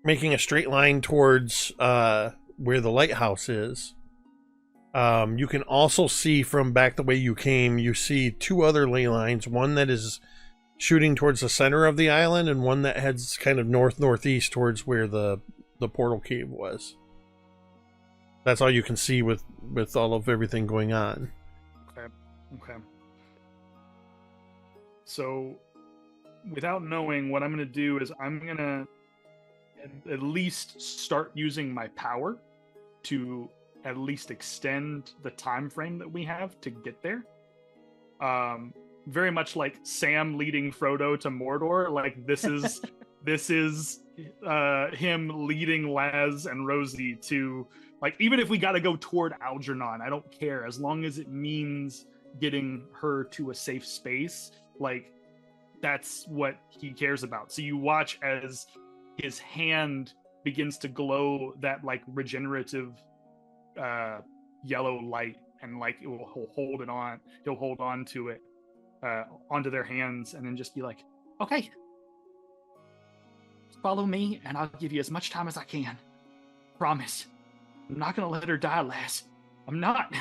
making a straight line towards where the lighthouse is. You can also see from back the way you came, you see two other ley lines, one that is shooting towards the center of the island and one that heads kind of northeast towards where the portal cave was. That's all you can see with all of everything going on. Okay. So, without knowing, what I'm going to do is I'm going to at least start using my power to at least extend the time frame that we have to get there. Very much like Sam leading Frodo to Mordor. Like this is him leading Laz and Rosie to, like, even if we got to go toward Algernon, I don't care, as long as it means getting her to a safe space. Like, that's what he cares about. So you watch as his hand begins to glow that like regenerative yellow light, and like he'll hold on to it onto their hands, and then just be like, okay, follow me and I'll give you as much time as I can. Promise. I'm not gonna let her die, Lass. I'm not.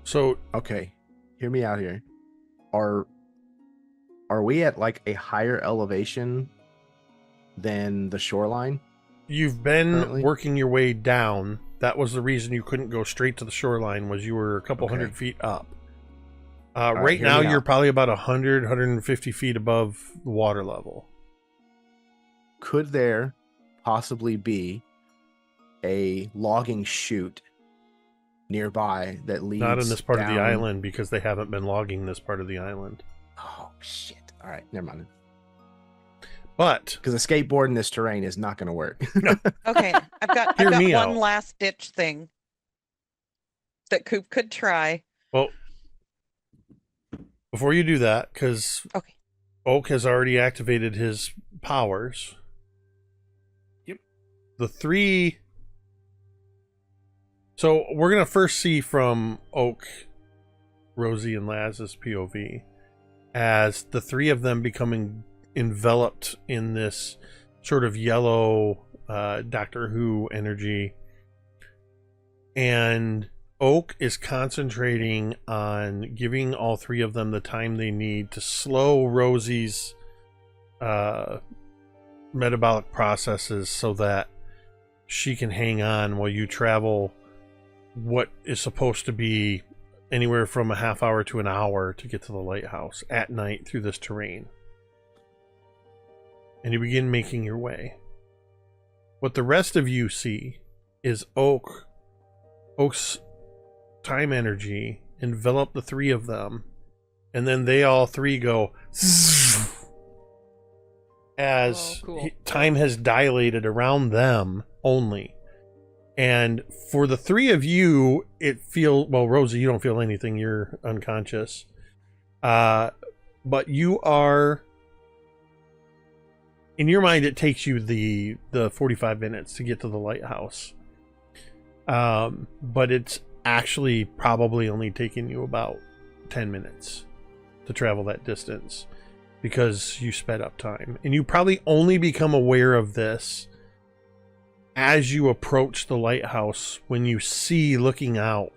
So Okay, hear me out here. Are we at like a higher elevation than the shoreline? you've been Currently? working your way down. That was the reason you couldn't go straight to the shoreline, was you were a couple Okay. hundred feet up. right, Right hear now me you're out. probably about 150 feet above the water level. Could there possibly be a logging chute nearby that leads Not in this part of the down- island, because they haven't been logging this part of the island. Oh shit! All right, never mind. But Because a skateboard in this terrain is not going to work. Okay, I've got Hear me one out. last ditch thing that Coop could try. well, before you do that, because Okay. Oak has already activated his powers. Yep. The three. So we're gonna first see from Oak, Rosie, and Laz's POV as the three of them becoming enveloped in this sort of yellow Doctor Who energy, and Oak is concentrating on giving all three of them the time they need to slow Rosie's metabolic processes so that she can hang on while you travel what is supposed to be anywhere from a half hour to an hour to get to the lighthouse at night through this terrain. And you begin making your way. What the rest of you see is Oak's time energy envelop the three of them, and then they all three go as Oh, cool. time has dilated around them only. And for the three of you, it feels, well, Rosie, you don't feel anything. You're unconscious. But you are, in your mind, it takes you the 45 minutes to get to the lighthouse. But it's actually probably only taken you about 10 minutes to travel that distance because you sped up time. And you probably only become aware of this as you approach the lighthouse, when you see, looking out,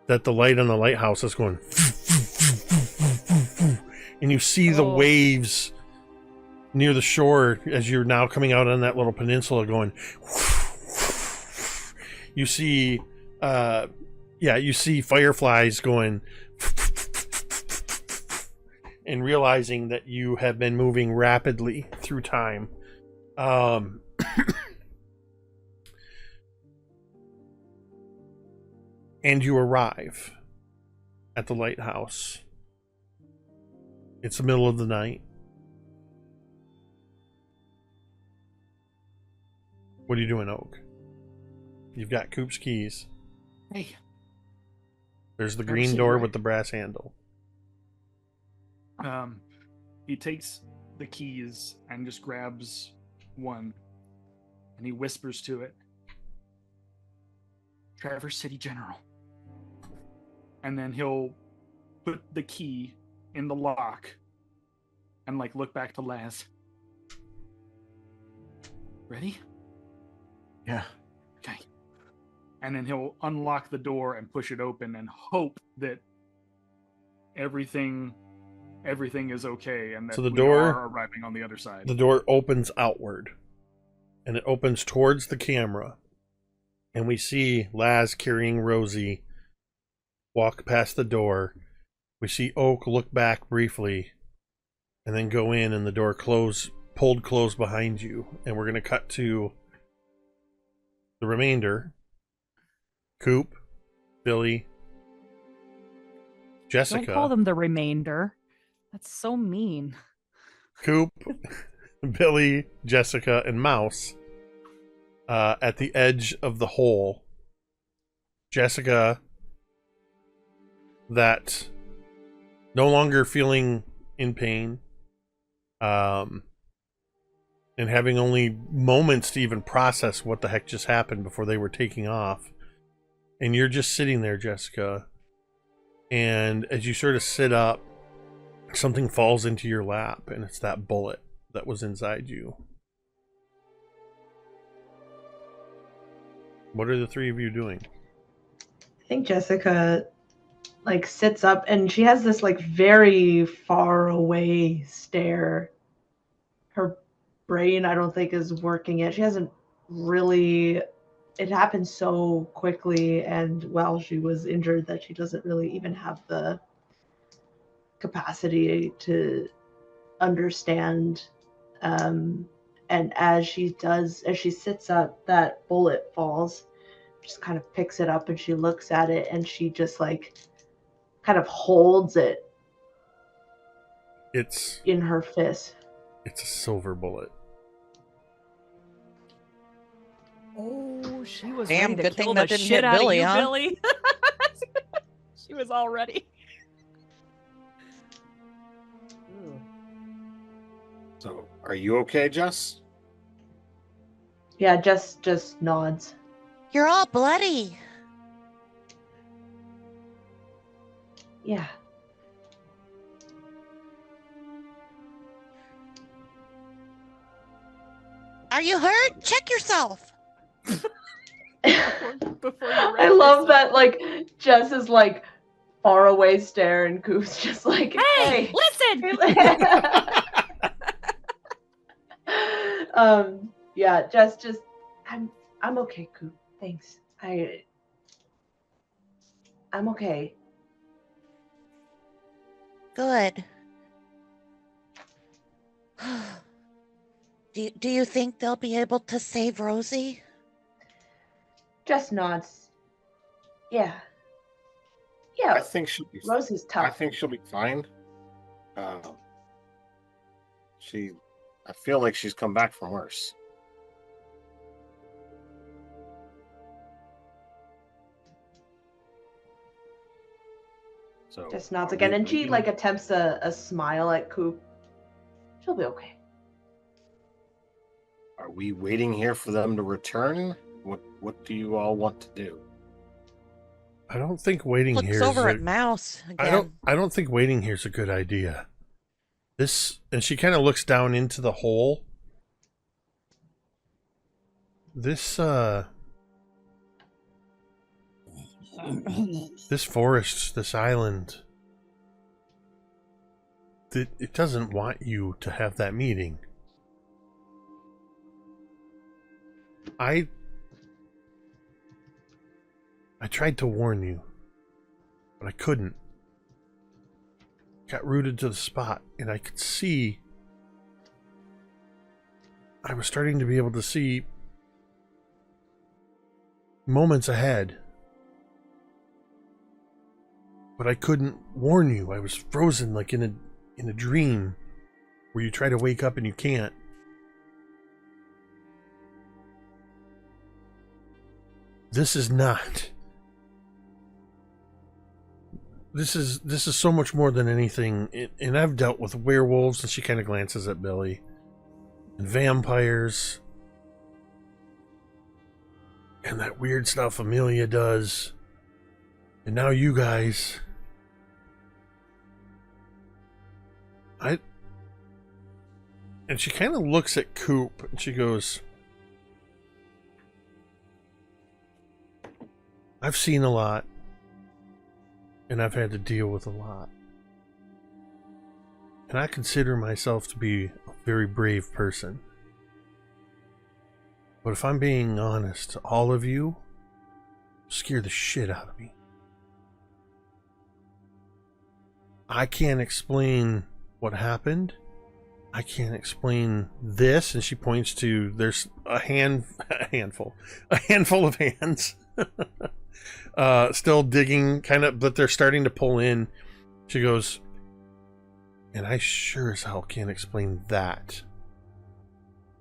that the light on the lighthouse is going and you see the waves near the shore as you're now coming out on that little peninsula going. You see you see fireflies going and realizing that you have been moving rapidly through time. And you arrive at the lighthouse. It's the middle of the night. What are you doing, Oak? You've got Coop's keys. Hey. There's the Never green seen door one. with the brass handle. He takes the keys and just grabs one, and he whispers to it, "Traverse City General." And then he'll put the key in the lock and like look back to Laz. Ready? Yeah. Okay. And then he'll unlock the door and push it open and hope that everything is okay and that So the we door- are arriving on the other side. The door opens outward, and it opens towards the camera. And we see Laz carrying Rosie walk past the door. We see Oak look back briefly and then go in, and the door pulled closed behind you. And we're going to cut to the remainder. Coop, Billy, Jessica. Don't call them the remainder. That's so mean. Coop, Billy, Jessica, and Mouse at the edge of the hole. Jessica, that no longer feeling in pain, and having only moments to even process what the heck just happened before they were taking off. And you're just sitting there, Jessica, and as you sort of sit up, something falls into your lap, and it's that bullet that was inside you. What are the three of you doing? I think Jessica like sits up and she has this like very far away stare. Her brain, I don't think, is working yet. She hasn't really, it happened so quickly and while she was injured that she doesn't really even have the capacity to understand. And as she sits up, that bullet falls, just kind of picks it up and she looks at it and she just like kind of holds it It's in her fist. a silver bullet. Oh, she was Damn, ready to good kill thing the that didn't shit hit out Billy, of you, huh? Billy. She was all ready. So, are you okay, Jess? Yeah, just nods. You're all bloody. Yeah. Are you hurt? Check yourself. Before you I love that, like, Jess is like far away stare and Coop's just like, Hey, hey. listen. Yeah, Jess just I'm okay, Coop. Thanks. I'm okay. Good. Do you think they'll be able to save Rosie? Jess nods. Yeah. I Yeah, think she'll be. Rosie's I tough. think she'll be fine. She I feel like she's come back from worse. So Just nods are again, we and she waiting? like attempts a smile at Coop. She'll be okay. Are we waiting here for them to return? What do you all want to do? I don't think waiting Looks here over is at Mouse again. I don't think waiting here is a good idea. This, and she kind of looks down into the hole. This this forest, this island, it doesn't want you to have that meeting. I tried to warn you, but I couldn't. Got rooted to the spot, and I could see. I was starting to be able to see moments ahead. But I couldn't warn you. I was frozen like in a dream where you try to wake up and you can't. This is not. This is so much more than anything, and I've dealt with werewolves, and she kind of glances at Billy, and vampires, and that weird stuff Amelia does, and now you guys. And she kind of looks at Coop, and she goes, I've seen a lot. And I've had to deal with a lot. And I consider myself to be a very brave person. But if I'm being honest, all of you scare the shit out of me. I can't explain what happened. I can't explain this. And she points to, there's a handful of hands. Still digging, kind of, but they're starting to pull in. She goes, and I sure as hell can't explain that.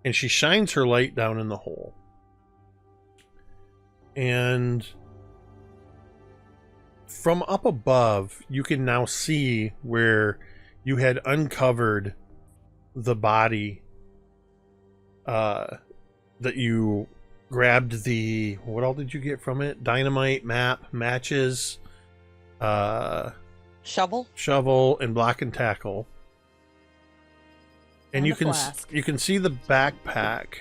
And she shines her light down in the hole. And from up above, you can now see where you had uncovered the body that you grabbed. The, what all did you get from it? Dynamite, map, matches, shovel, and block and tackle. And you can see the backpack.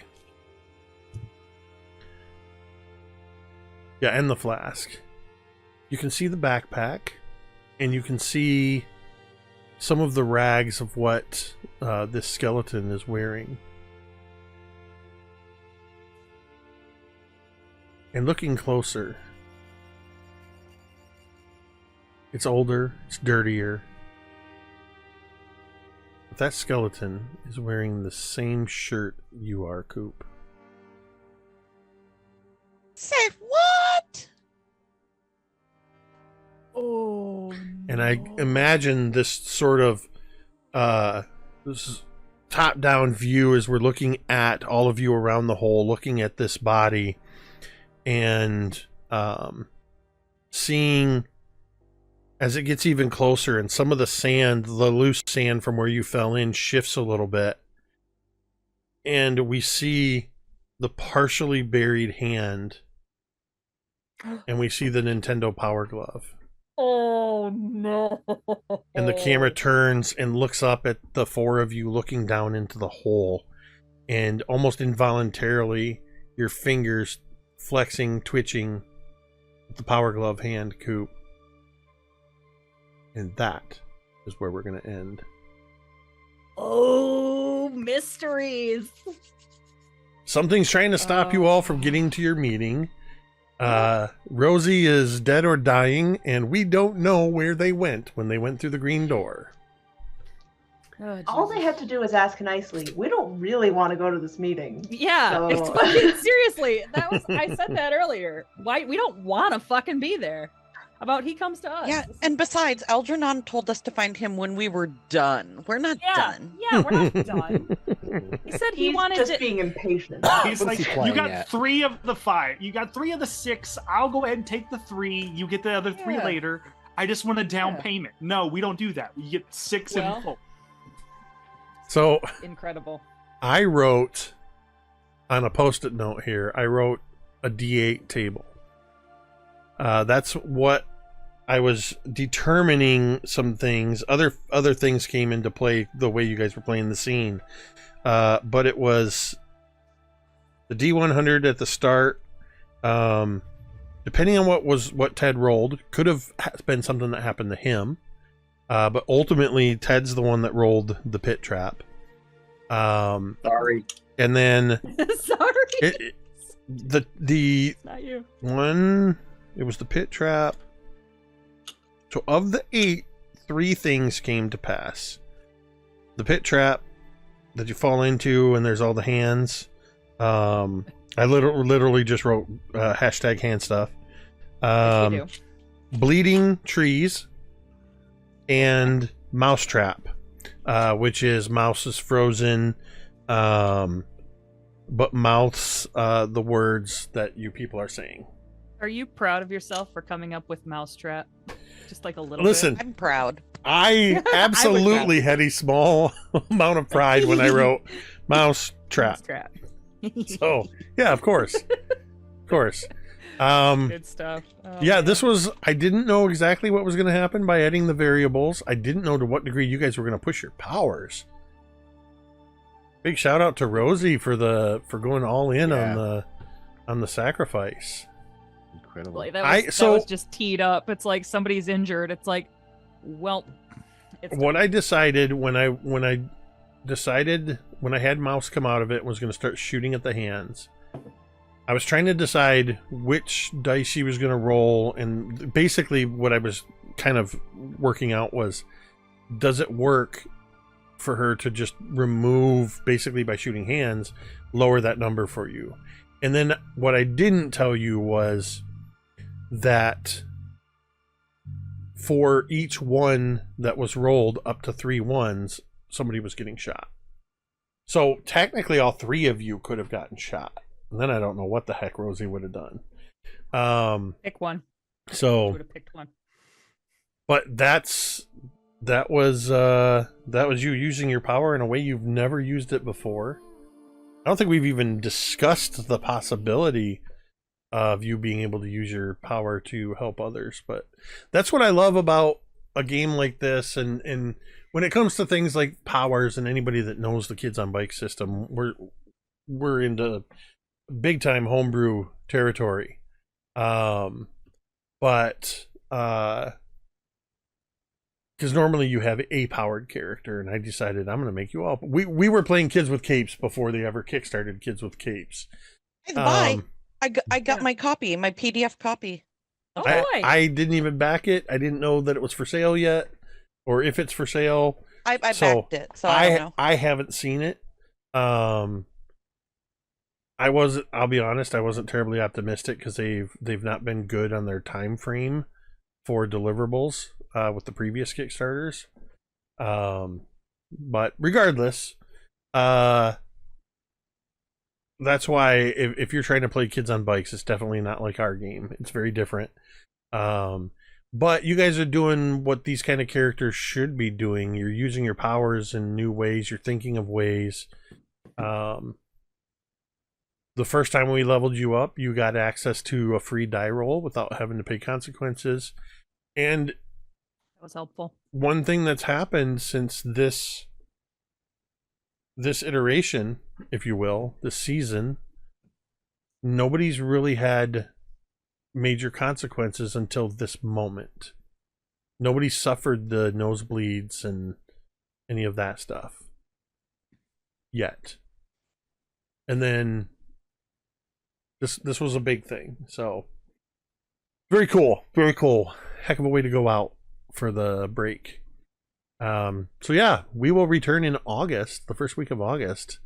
Yeah, and the flask. You can see the backpack, and you can see some of the rags of what this skeleton is wearing. And looking closer, it's older, it's dirtier. But that skeleton is wearing the same shirt you are, Coop. Say what? Oh. And I imagine this sort of this top-down view as we're looking at all of you around the hole, looking at this body. And seeing as it gets even closer, and some of the sand, the loose sand from where you fell in, shifts a little bit, and we see the partially buried hand, and we see the Nintendo Power Glove. Oh no. And the camera turns and looks up at the four of you looking down into the hole, and almost involuntarily your fingers flexing, twitching with the Power Glove hand, Coop. And that is where we're going to end. Oh, mysteries. Something's trying to stop you all from getting to your meeting. Rosie is dead or dying, and we don't know where they went when they went through the green door. Oh, all they had to do was ask nicely. We don't really want to go to this meeting. Yeah, So- it's fucking seriously. I said that earlier. Why we don't want to fucking be there. How about he comes to us? Yeah, and besides, Algernon told us to find him when we were done. We're not done. Yeah, we're not done. He said he He's wanted just to. being impatient. He's What's like, he you playing got at?" 3 of the 5. You got 3 of the 6. I'll go ahead and take the 3. You get the other 3 Yeah. later. I just want a down Yeah. payment. No, we don't do that. You get 6 Well- in full. So Incredible. I wrote on a post-it note here, I wrote a D8 table. That's what I was determining some things. Other things came into play the way you guys were playing the scene. But it was the D100 at the start. Depending on what Ted rolled, could have been something that happened to him. But ultimately, Ted's the one that rolled the pit trap. Sorry. And then Sorry. the It's not you. one, it was the pit trap. So of the 8, 3 things came to pass. The pit trap that you fall into, and there's all the hands. I literally just wrote hashtag hand stuff. Yes, you do. Bleeding trees and mousetrap, which is mouse is frozen, but mouths the words that you people are saying. Are you proud of yourself for coming up with mousetrap? Just like a little Listen, I'm proud. I absolutely had a small amount of pride when I wrote mouse bit. trap. Mousetrap. So yeah, of course. Of course. Good stuff. Oh, Yeah, man. this was, I didn't know exactly what was going to happen by adding the variables. I didn't know to what degree you guys were going to push your powers. Big shout out to Rosie for going all in on the sacrifice. Incredible. Like, that was so- just teed up. It's like somebody's injured. It's like, well, it's What I decided when I had Mouse come out of it, was going to start shooting at the hands. I was trying to decide which dice she was going to roll, and basically what I was kind of working out was, does it work for her to just remove, basically by shooting hands, lower that number for you? And then what I didn't tell you was that for each one that was rolled up to 3 ones, somebody was getting shot. So technically all 3 of you could have gotten shot. And then I don't know what the heck Rosie would have done. pick one. So Would have picked one. but that was you using your power in a way you've never used it before. I don't think we've even discussed the possibility of you being able to use your power to help others, but that's what I love about a game like this. And when it comes to things like powers, and anybody that knows the Kids on Bike system, we're into big time homebrew territory. But because normally you have a powered character, and I decided I'm going to make you all. We were playing Kids with Capes before they ever kickstarted Kids with Capes. Bye. I got my copy, my PDF copy. Oh boy. I didn't even back it. I didn't know that it was for sale yet, or if it's for sale. I So, backed it, so I don't know. I haven't seen it. I'll be honest, I wasn't terribly optimistic because they've not been good on their time frame for deliverables with the previous Kickstarters. But regardless, that's why if you're trying to play Kids on Bikes, it's definitely not like our game. It's very different. But you guys are doing what these kind of characters should be doing. You're using your powers in new ways. You're thinking of ways. The first time we leveled you up, you got access to a free die roll without having to pay consequences. And That was helpful. one thing that's happened since this iteration, if you will, this season, nobody's really had major consequences until this moment. Nobody suffered the nosebleeds and any of that stuff yet. And then this was a big thing. So very cool. Very cool. Heck of a way to go out for the break. So yeah, we will return in August, the first week of August.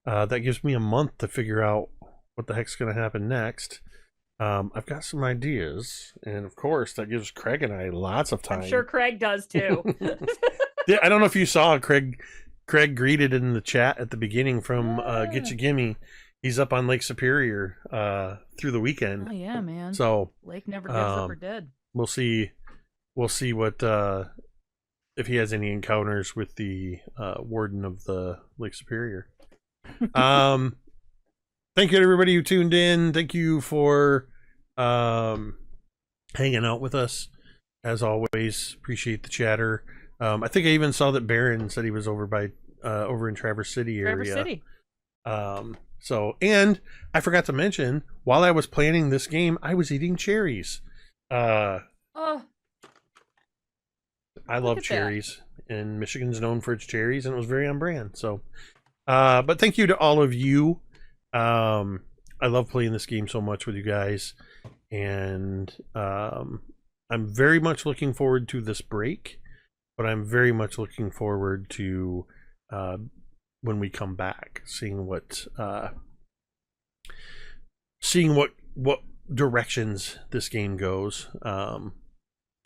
That gives me a month to figure out what the heck's going to happen next. I've got some ideas, and of course, that gives Craig and I lots of time. I'm sure Craig does too. Yeah, I don't know if you saw Craig greeted in the chat at the beginning from Get You Gimme. He's up on Lake Superior through the weekend. Oh yeah, man. So Lake never gives up or dead. we'll see what if he has any encounters with the warden of the Lake Superior. Thank you to everybody who tuned in. Thank you for hanging out with us as always. Appreciate the chatter. I think I even saw that Baron said he was over in Traverse City area. Traverse City. So, and I forgot to mention, while I was planning this game, I was eating cherries. Oh, I love at that. cherries, and Michigan's known for its cherries, and it was very on brand. So, but thank you to all of you. I love playing this game so much with you guys, and I'm very much looking forward to this break, but I'm very much looking forward to when we come back, seeing what directions this game goes.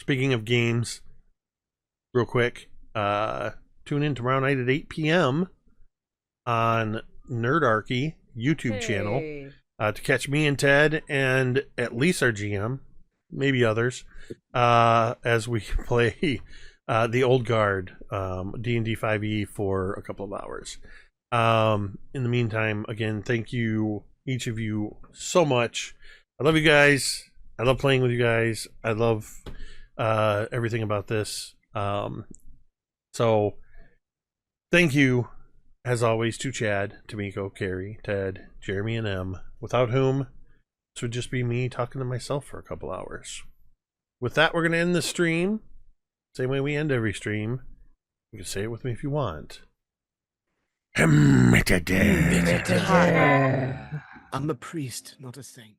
Speaking of games, real quick, tune in tomorrow night at 8 p.m. on Nerdarchy YouTube channel to catch me and Ted and at least our GM, maybe others, as we play the Old Guard, D&D 5e for a couple of hours. In the meantime, again, thank you, each of you, so much. I love you guys. I love playing with you guys. I love everything about this. So thank you, as always, to Chad, Tamiko, Carrie, Ted, Jeremy, and Em, without whom this would just be me talking to myself for a couple hours. With that, we're going to end the stream. Same way we end every stream. You can say it with me if you want. I'm a priest, not a saint.